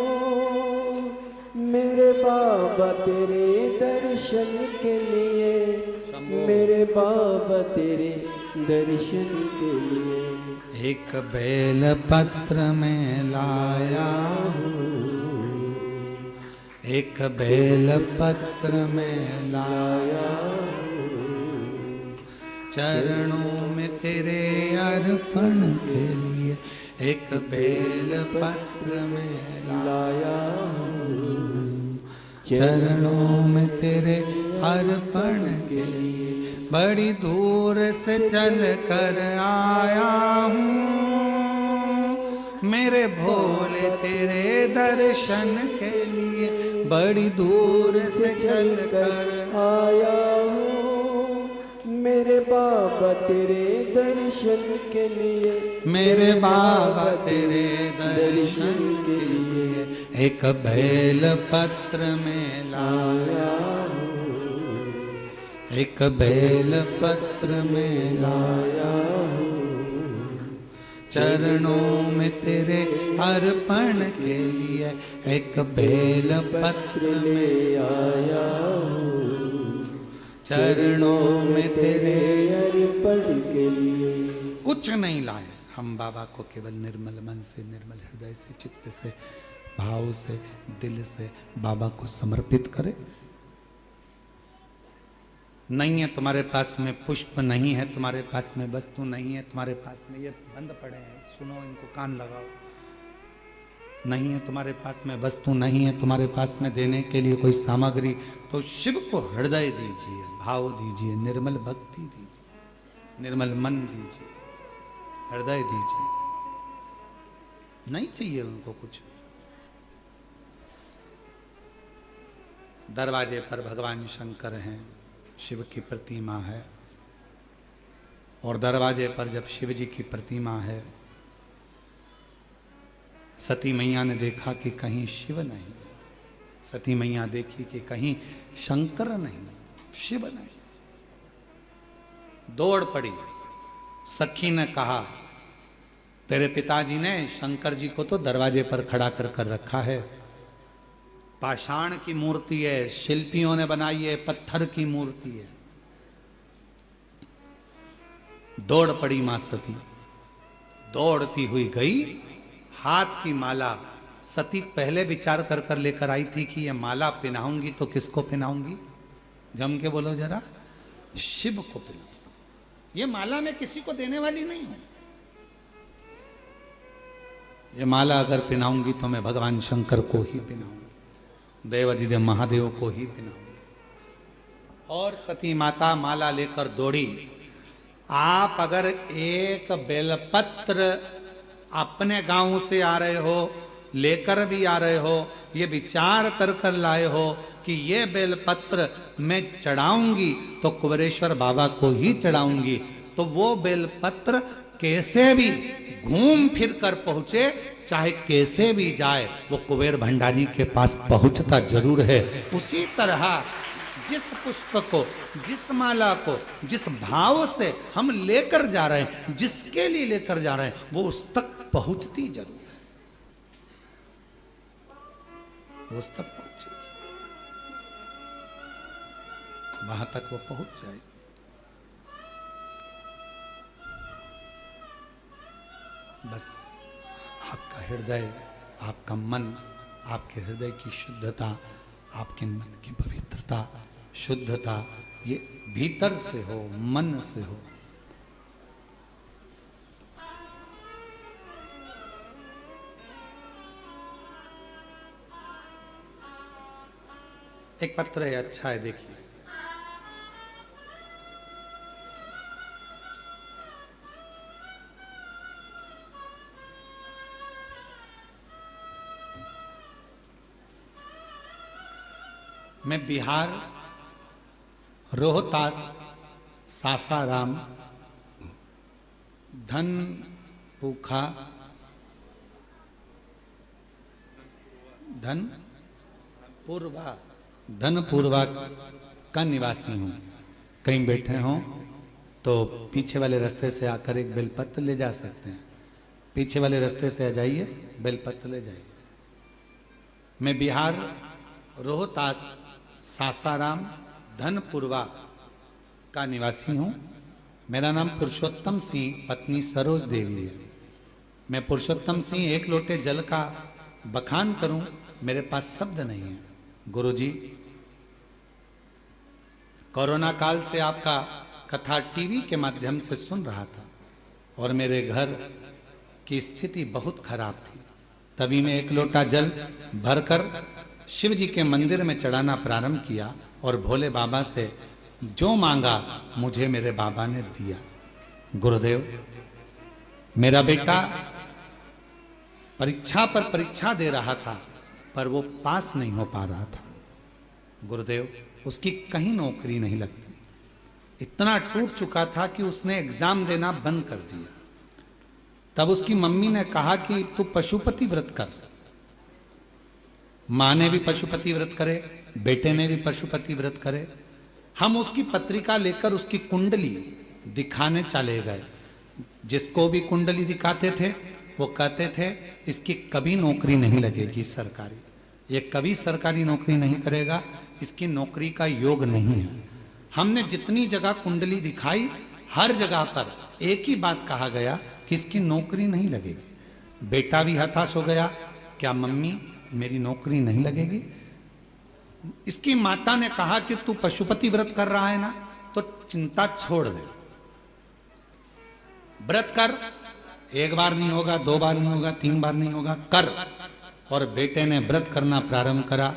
मेरे बाबा तेरे दर्शन के लिए, मेरे बाबा तेरे दर्शन के लिए। एक बेल पत्र में लाया हूँ, एक बेल पत्र में लाया हूँ, चरणों में तेरे अर्पण के लिए। एक बेल पत्र में लाया हूँ, चरणों में तेरे अर्पण के लिए। बड़ी दूर से चल कर आया हूँ मेरे भोले तेरे दर्शन के लिए। बड़ी दूर से चल कर आया हूँ मेरे बाबा तेरे दर्शन के लिए, मेरे बाबा तेरे दर्शन के लिए। एक बेल पत्र में लाया हूँ, एक बेल पत्र में लाया हूँ, चरणों में तेरे अर्पण के लिए। एक बेल पत्र में आया हूँ, चरणों में तेरे अर्पण के लिए। कुछ नहीं लाए हम, बाबा को केवल निर्मल मन से, निर्मल हृदय से, चित्त से, भाव से, दिल से बाबा को समर्पित करें। नहीं है तुम्हारे पास में पुष्प, नहीं है तुम्हारे पास में वस्तु, नहीं है तुम्हारे पास में, ये बंद पड़े हैं, सुनो इनको, कान लगाओ। नहीं है तुम्हारे पास में वस्तु, नहीं है तुम्हारे पास में देने के लिए कोई सामग्री, तो शिव को हृदय दीजिए, भाव दीजिए, निर्मल भक्ति दीजिए, निर्मल मन दीजिए, हृदय दीजिए। नहीं चाहिए उनको कुछ। दरवाजे पर भगवान शंकर हैं, शिव की प्रतिमा है, और दरवाजे पर जब शिव जी की प्रतिमा है, सती मैया ने देखा कि कहीं शिव नहीं, सती मैया देखी कि कहीं शंकर नहीं, शिव नहीं। दौड़ पड़ी। सखी ने कहा तेरे पिताजी ने शंकर जी को तो दरवाजे पर खड़ा कर कर रखा है, पाषाण की मूर्ति है, शिल्पियों ने बनाई है, पत्थर की मूर्ति है। दौड़ पड़ी मां सती। दौड़ती हुई गई, हाथ की माला सती पहले विचार कर कर लेकर आई थी कि ये माला पहनाऊंगी तो किसको पहनाऊंगी? जम के बोलो जरा, शिव को पहनाऊंगी। ये माला मैं किसी को देने वाली नहीं हूं। ये माला अगर पहनाऊंगी तो मैं भगवान शंकर को ही पहनाऊंगी, देवाधिदेव महादेव को ही पहनाऊंगी। और सती माता माला लेकर दौड़ी। आप अगर एक बेलपत्र अपने गांव से आ रहे हो, लेकर भी आ रहे हो, ये विचार कर कर लाए हो कि ये बेलपत्र मैं चढ़ाऊंगी तो कुबेरेश्वर बाबा को ही चढ़ाऊंगी, तो वो बेलपत्र कैसे भी घूम फिर कर पहुंचे, चाहे कैसे भी जाए, वो कुबेर भंडारी के पास पहुंचता जरूर है। उसी तरह जिस पुष्प को, जिस माला को, जिस भाव से हम लेकर जा रहे हैं, जिसके लिए लेकर जा रहे हैं, वो उस तक पहुंचती जरूर है, वो उस तक पहुंचेगी, वहां तक वो पहुंच जाएगी। बस आपका हृदय, आपका मन, आपके हृदय की शुद्धता, आपके मन की पवित्रता, शुद्धता, ये भीतर से हो, मन से हो। एक पत्र है, अच्छा है, देखिए। मैं बिहार, रोहतास, सासाराम, धनपुखा, धनपुरवा का निवासी हूँ। कहीं बैठे हों तो पीछे वाले रास्ते से आकर एक बेलपत्र ले जा सकते हैं। पीछे वाले रास्ते से आ जाइए, बेलपत्र ले जाइए। मैं बिहार, रोहतास, सासाराम, धनपुरवा का निवासी हूँ। मेरा नाम पुरुषोत्तम सिंह, पत्नी सरोज देवी है। मैं पुरुषोत्तम सिंह एक लोटे जल का बखान करूं, मेरे पास शब्द नहीं है। गुरुजी, कोरोना काल से आपका कथा टीवी के माध्यम से सुन रहा था और मेरे घर की स्थिति बहुत खराब थी। तभी मैं एक लोटा जल भरकर शिव जी के मंदिर में चढ़ाना प्रारंभ किया और भोले बाबा से जो मांगा मुझे मेरे बाबा ने दिया। गुरुदेव, मेरा बेटा परीक्षा पर परीक्षा दे रहा था पर वो पास नहीं हो पा रहा था। गुरुदेव, उसकी कहीं नौकरी नहीं लगती। इतना टूट चुका था कि उसने एग्जाम देना बंद कर दिया। तब उसकी मम्मी ने कहा कि तू पशुपति व्रत कर। मां ने भी पशुपति व्रत करे, बेटे ने भी पशुपति व्रत करे। हम उसकी पत्रिका लेकर उसकी कुंडली दिखाने चले गए। जिसको भी कुंडली दिखाते थे वो कहते थे इसकी कभी नौकरी नहीं लगेगी सरकारी, ये कभी सरकारी नौकरी नहीं करेगा, इसकी नौकरी का योग नहीं है। हमने जितनी जगह कुंडली दिखाई, हर जगह पर एक ही बात कहा गया कि इसकी नौकरी नहीं लगेगी। बेटा भी हताश हो गया, क्या मम्मी मेरी नौकरी नहीं लगेगी? इसकी माता ने कहा कि तू पशुपति व्रत कर रहा है ना, तो चिंता छोड़ दे, व्रत कर। एक बार नहीं होगा, दो बार नहीं होगा, तीन बार नहीं होगा, कर। और बेटे ने व्रत करना प्रारंभ करा,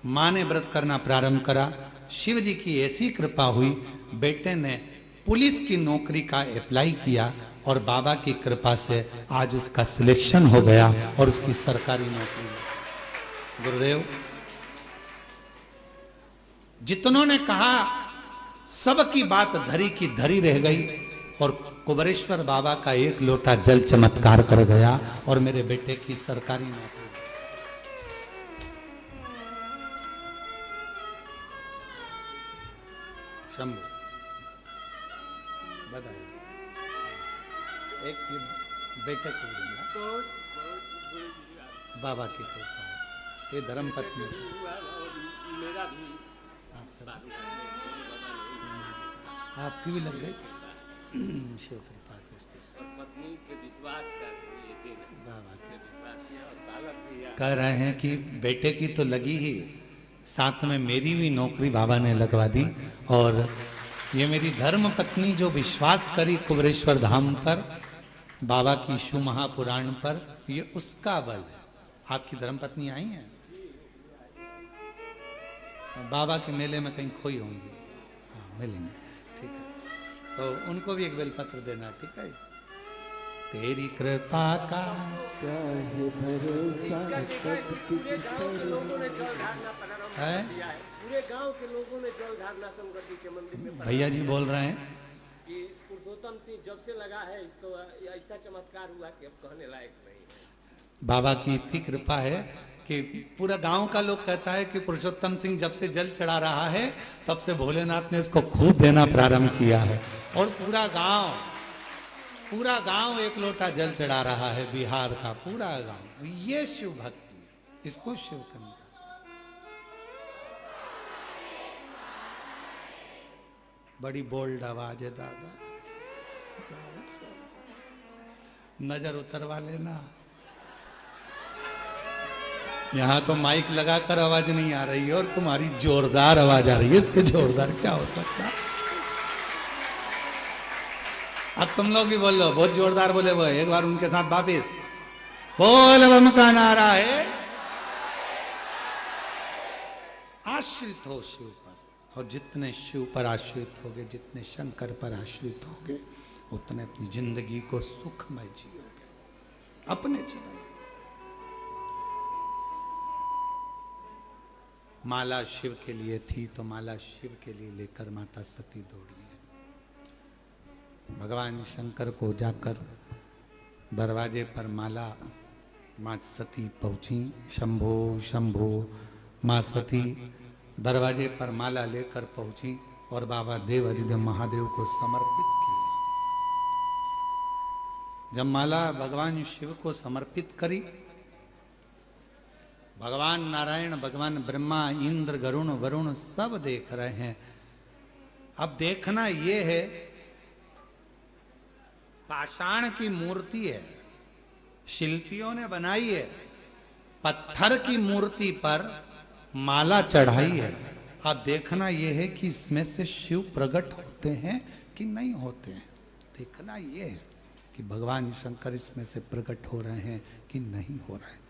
मां ने व्रत करना प्रारंभ करा। शिव जी की ऐसी कृपा हुई, बेटे ने पुलिस की नौकरी का अप्लाई किया और बाबा की कृपा से आज उसका सिलेक्शन हो गया और उसकी सरकारी नौकरी। गुरुदेव, जितनों ने कहा सबकी बात धरी की धरी रह गई और कुबेरेश्वर बाबा का एक लोटा जल चमत्कार कर गया और मेरे बेटे की सरकारी नौकरी। शंभू बताइए, एक बेटे को बाबा की कृपा है, ये धर्म पत्नी मेरा भी आपकी भी लग गई। शिव कृपा दृष्टि। पत्नी के विश्वास का ये दिन है। उसने विश्वास किया और बालक भी यहाँ कह रहे हैं कि बेटे की तो लगी ही, साथ में मेरी भी नौकरी बाबा ने लगवा दी। और ये मेरी धर्म पत्नी जो विश्वास करी कुबरेश्वर धाम पर, बाबा की शिव महापुराण पर, ये उसका बल है। आपकी धर्म पत्नी आई हैं? बाबा के मेले में कहीं खोई होंगी। हाँ, मिलेंगे, ठीक है। तो उनको भी एक बेलपत्र देना, ठीक है। तेरी कृपा का क्या है भरोसा इसका देखा है, कब पूरे किस गांव के लोगों ने जल ढारना प्रारंभ है? कर दिया है। पूरे गांव के लोगों ने जल ढारना शंकर जी के मंदिर में भैया जी बोल रहे हैं कि पुरुषोत्तम सिंह जब से लगा है इसको ऐसा चमत्कार हुआ कि अब कहने लायक नहीं है। बाबा की इतनी कृपा है कि पूरा गांव का लोग कहता है कि पुरुषोत्तम सिंह जब से जल चढ़ा रहा है तब से भोलेनाथ ने इसको खूब देना प्रारंभ किया है। और पूरा गांव एक लोटा जल चढ़ा रहा है, बिहार का पूरा गांव। ये शिव भक्ति, इसको शिव करना। बड़ी बोल्ड आवाज है दादा, नजर उतरवा लेना। यहां तो माइक लगाकर आवाज नहीं आ रही है और तुम्हारी जोरदार आवाज आ रही है। इससे जोरदार क्या हो सकता है? अब तुम लोग भी बोल लो, बहुत जोरदार बोले वो। एक बार उनके साथ वापिस बोल बम का नारा है। आश्रित हो शिव पर, और जितने शिव पर आश्रित होगे, जितने शंकर पर आश्रित होगे, उतने अपनी जिंदगी को सुखमय जियोगे अपने जीवन। माला शिव के लिए थी तो माला शिव के लिए लेकर माता सती दौड़ी है। भगवान शंकर को जाकर दरवाजे पर माला माँ सती पहुंची। शंभो शंभो, माँ सती दरवाजे पर माला लेकर पहुंची और बाबा देव अधिदेव महादेव को समर्पित किया। जब माला भगवान शिव को समर्पित करी, भगवान नारायण, भगवान ब्रह्मा, इंद्र, गरुण, वरुण सब देख रहे हैं। अब देखना यह है, पाषाण की मूर्ति है, शिल्पियों ने बनाई है, पत्थर की मूर्ति पर माला चढ़ाई है। अब देखना यह है कि इसमें से शिव प्रकट होते हैं कि नहीं होते हैं। देखना यह है कि भगवान शंकर इसमें से प्रकट हो रहे हैं कि नहीं हो रहे हैं।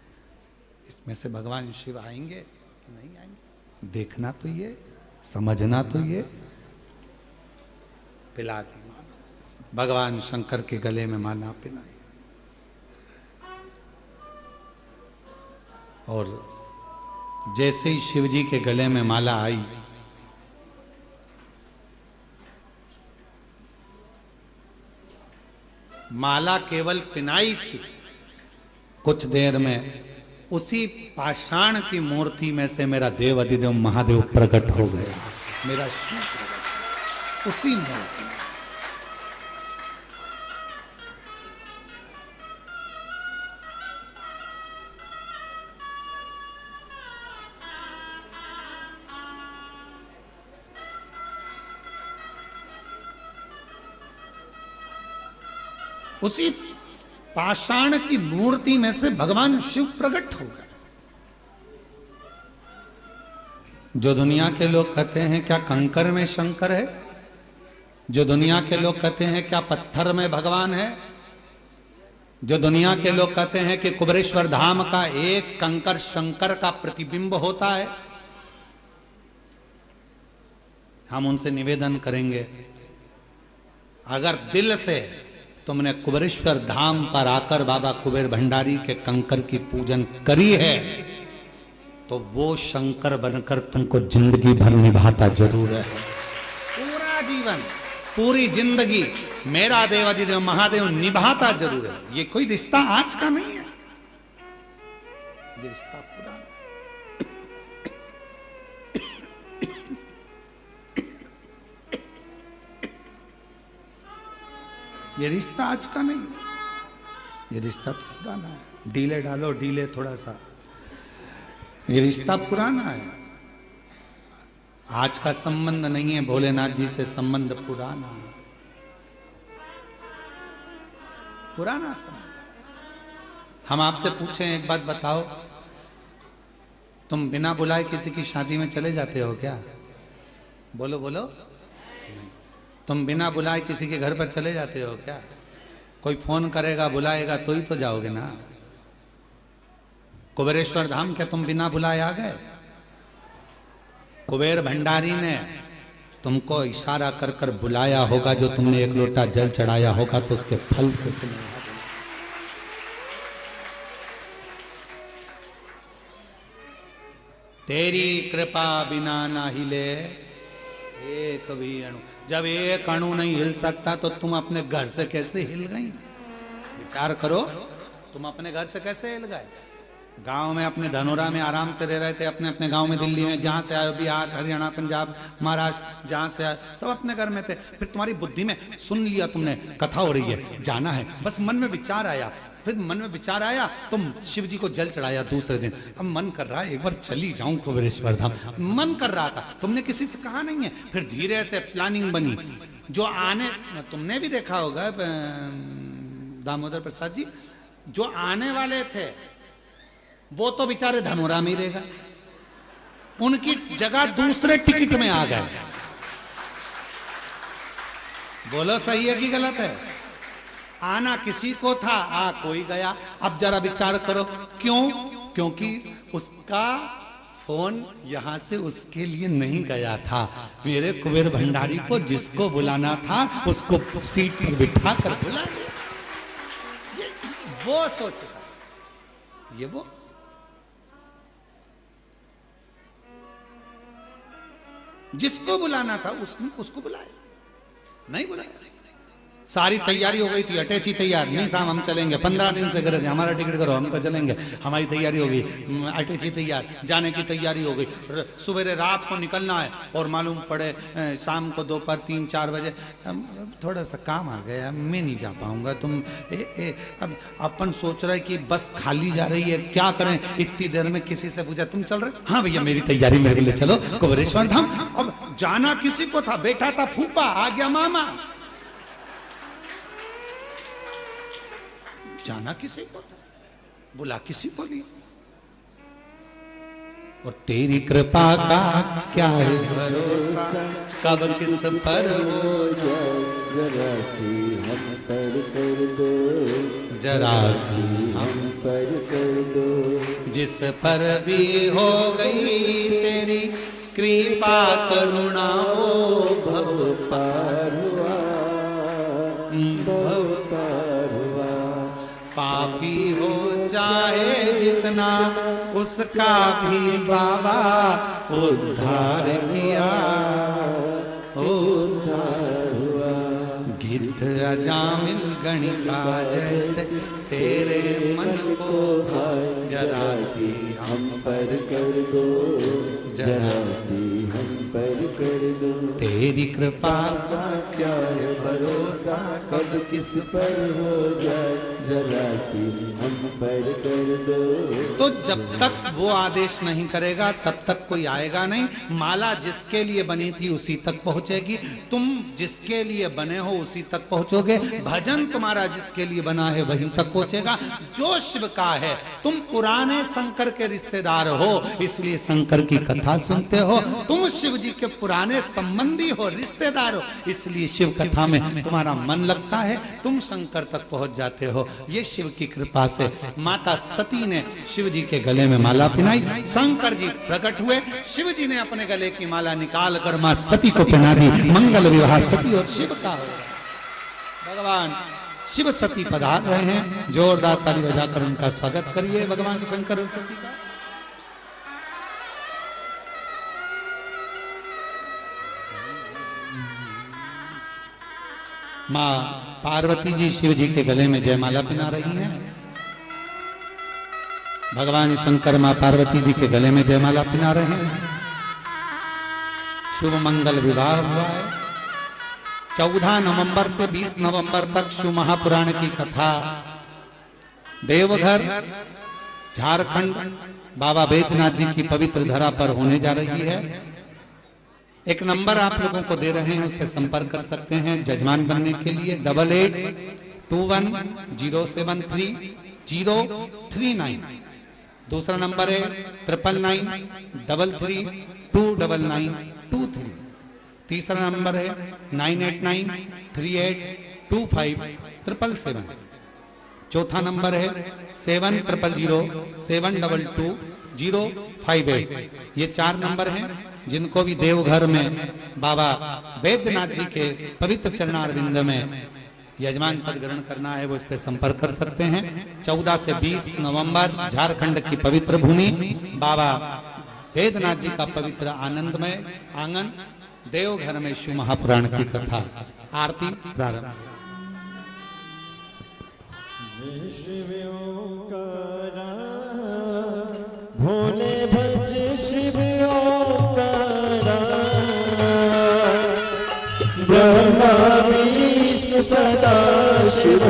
इसमें से भगवान शिव आएंगे कि नहीं आएंगे, देखना तो ये, समझना तो ये। पिला दी माला, भगवान शंकर के गले में माला पिलाई। और जैसे ही शिव जी के गले में माला आई, माला केवल पिनाई थी, कुछ देर में उसी पाषाण की मूर्ति में से मेरा देव अधिदेव महादेव प्रकट हो गया। मेरा शिव प्रकट उसी मूर्ति में। उसी पाषाण की मूर्ति में से भगवान शिव प्रकट हो गए। जो दुनिया के लोग कहते हैं क्या कंकर में शंकर है, जो दुनिया के लोग कहते हैं क्या पत्थर में भगवान है, जो दुनिया के लोग कहते हैं कि कुबरेश्वर धाम का एक कंकर शंकर का प्रतिबिंब होता है, हम उनसे निवेदन करेंगे, अगर दिल से तुमने कुबरेश्वर धाम पर आकर बाबा कुबेर भंडारी के कंकर की पूजन करी है, तो वो शंकर बनकर तुमको जिंदगी भर निभाता जरूर है। पूरा जीवन, पूरी जिंदगी मेरा देवाधिदेव महादेव निभाता जरूर है। ये कोई रिश्ता आज का नहीं है, ये रिश्ता पुराना। ये रिश्ता आज का नहीं, ये रिश्ता तो पुराना है। डीले डालो, डीले थोड़ा सा, ये रिश्ता पुराना है। आज का संबंध नहीं है, भोलेनाथ जी से संबंध पुराना है। पुराना समय। हम आपसे पूछें एक बात बताओ, तुम बिना बुलाए किसी की शादी में चले जाते हो क्या? बोलो बोलो। नहीं। तुम बिना बुलाए किसी के घर पर चले जाते हो क्या? कोई फोन करेगा बुलाएगा तो ही तो जाओगे ना। कुबेरेश्वर धाम क्या तुम बिना बुलाए आ गए? कुबेर भंडारी ने तुमको इशारा कर कर बुलाया होगा, जो तुमने एक लोटा जल चढ़ाया होगा तो उसके फल से तुम्हें। तेरी कृपा बिना ना हिले एक भी अणु। जब एक अणु नहीं हिल सकता तो तुम अपने घर से कैसे हिल गई? विचार करो, तुम अपने घर से कैसे हिल गए? गांव में अपने धनोरा में आराम से रह रहे थे, अपने अपने गांव में, दिल्ली में, जहां से आए, बिहार, हरियाणा, पंजाब, महाराष्ट्र, जहां से आए सब अपने घर में थे। फिर तुम्हारी बुद्धि में सुन लिया तुमने कथा हो रही है, जाना है, बस मन में विचार आया। फिर मन में विचार आया, तुम शिव जी को जल चढ़ाया दूसरे दिन। अब मन कर रहा है एक बार चली जाऊं कुबेरेश्वर धाम, मन कर रहा था, तुमने किसी से कहा नहीं है। फिर धीरे से प्लानिंग बनी। जो आने, तुमने भी देखा होगा दामोदर प्रसाद जी, जो आने वाले थे वो तो बेचारे धनोरा में ही रहेगा, उनकी जगह दूसरे टिकट में आ गए। बोलो सही है कि गलत है? आना किसी को था, कोई गया। अब जरा विचार करो क्यों? क्योंकि उसका फोन यहां से उसके लिए नहीं गया था। मेरे कुबेर भंडारी को जिसको बुलाना था उसको सीट पर बिठा कर बुला लिया। वो सोचता, ये वो जिसको बुलाना था उसको बुलाया, नहीं बुलाया। सारी तैयारी हो गई थी, अटैची तैयार, नहीं साहब हम चलेंगे, 15 दिन से गरज है, हमारा टिकट करो, हम तो चलेंगे, हमारी तैयारी हो गई, अटैची तैयार, जाने की तैयारी हो गई। सुबह रात को निकलना है और मालूम पड़े शाम को दोपहर 3-4 बजे थोड़ा सा काम आ गया, मैं नहीं जा पाऊंगा। तुम अब अपन सोच रहे कि बस खाली जा रही है, क्या करें? इतनी देर में किसी से पूछा तुम चल रहे? हाँ भैया मेरी तैयारी, मेरे लिए चलो कुबेरेश्वर धाम। अब जाना किसी को था, बैठा था फूफा, आ गया मामा। जाना किसी को था, बुला किसी को नहीं। और तेरी कृपा का क्या है भरोसा, कब किस पर हो जाए, जरा सी हम पर कर दो, जरा सी हम पर कर दो। जिस पर भी हो गई तेरी कृपा करुणा हो, भव पार हुआ, भव पार हुआ। पापी हो चाहे जितना उसका भी बाबा उद्धार किया, उद्धार हुआ। गिद्ध अजामिल गणिका जैसे तेरे मन को भाए, जरा सी हम पर कर दो, जरा सी हम पर कर दो। तेरी कृपा का क्या है भरोसा, कब किस पर हो जाए, जरा सी हम पर कर दो। तो जब तक वो आदेश नहीं करेगा तब तक कोई आएगा नहीं। माला जिसके लिए बनी थी उसी तक पहुंचेगी, तुम जिसके लिए बने हो उसी तक पहुंचोगे, भजन तुम्हारा जिसके लिए बना है वहीं तक पहुंचेगा जो शिव का है। तुम पुराने शंकर के रिश्तेदार हो इसलिए शंकर की कथा सुनते हो, तुम शिव जी के पुराने संबंधी हो, रिश्तेदार हो, इसलिए शिव कथा में तुम्हारा मन लगता है, तुम शंकर तक पहुंच जाते हो। ये शिव की कृपा से माता सती ने शिव जी के गले में माला पहनाई, शंकर जी प्रकट हुए, शिव जी ने अपने गले की माला निकाल कर मां सती को पहना दी। मंगल विवाह सती और शिव का हो। भगवान शिव सती पधार रहे हैं, जोरदार ताली बजाकर उनका स्वागत करिए भगवान शंकर और सती का। मां पार्वती जी शिव जी के गले में जयमाला पहना रही हैं, भगवान शंकर मां पार्वती जी के गले में जयमाला पहना रहे हैं। शुभ मंगल विवाह हुआ है। 14 नवंबर से 20 नवंबर तक शिव महापुराण की कथा देवघर झारखंड बाबा बैद्यनाथ जी की पवित्र धरा पर होने जा रही है। एक नंबर आप लोगों को दे रहे हैं, उस पर संपर्क कर सकते हैं जजमान बनने के लिए। 88 21073039। दूसरा नंबर है 9993329923। तीसरा नंबर है 9893825777। चौथा नंबर है 7007222058। ये 4 नंबर हैं जिनको भी देवघर में बाबा वैद्यनाथ जी के पवित्र चरणारविंद में यजमान पद ग्रहण करना है, वो इस पे संपर्क कर सकते हैं। 14 से 20 नवंबर झारखंड की पवित्र भूमि बाबा वैद्यनाथ जी का पवित्र आनंदमय आंगन देवघर में शिव महापुराण की कथा। आरती प्रारंभ। भोले भज शिव ओंकारा, ब्रह्मा विष्णु सदा शिव,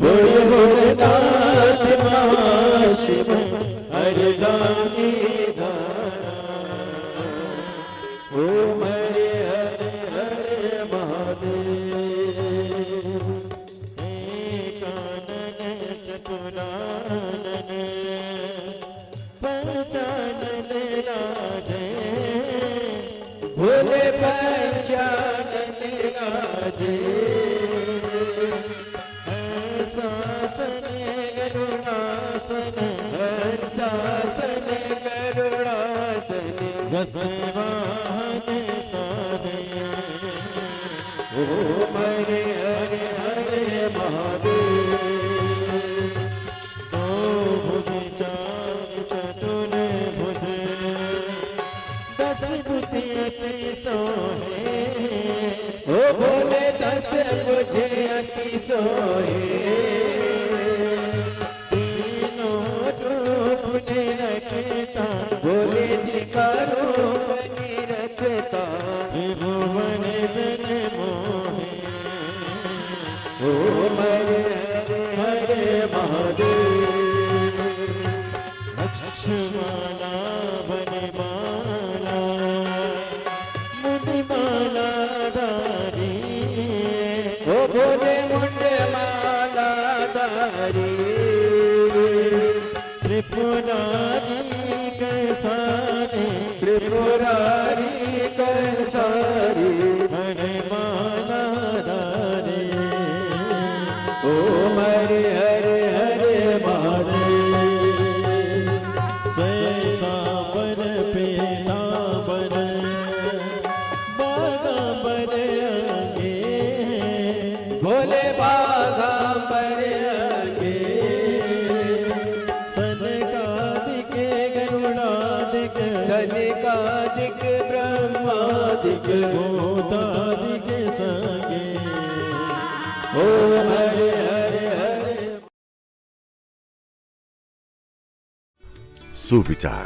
बोल भोलेनाथ महाशिव, हरदानी धारा। ओम हरे हरे हरे महादेव। एकानन चतुरानन पंचानन राधे, भोले पंचानन राधे। हंसासन गरुड़ासन, हंसासन गरुड़ासन, गसवाहन साधे। ओम हरे हरे हरे महादेव। दो भुज चार चतुर भुज, 10 बुद्धि अति सोहे। ओ भोले 10 बुद्धि अति सोहे। तीनों रूप निरखता, भोले जी का रूप निरखता, त्रिभुवन जन मोहे। ओम हरे हरे हरे महादेव। लक्ष्मणा वनमाला, मुंडमाला धारी। ओ भोले मुंडमाला धारी। त्रिपुरारी कैसारी, त्रिपुरारी कैसारी, वनमाला धारी। ओम हरे हरे हरे महादेव। श्वेतांबर पीतांबर, बागांबर अंगे, भोले बागांबर अंगे। सनकादिक गरुड़ादिक, सनकादिक ब्रह्मादिक, भूतादिक संगे। ओम हरे हरे हरे। सुविचार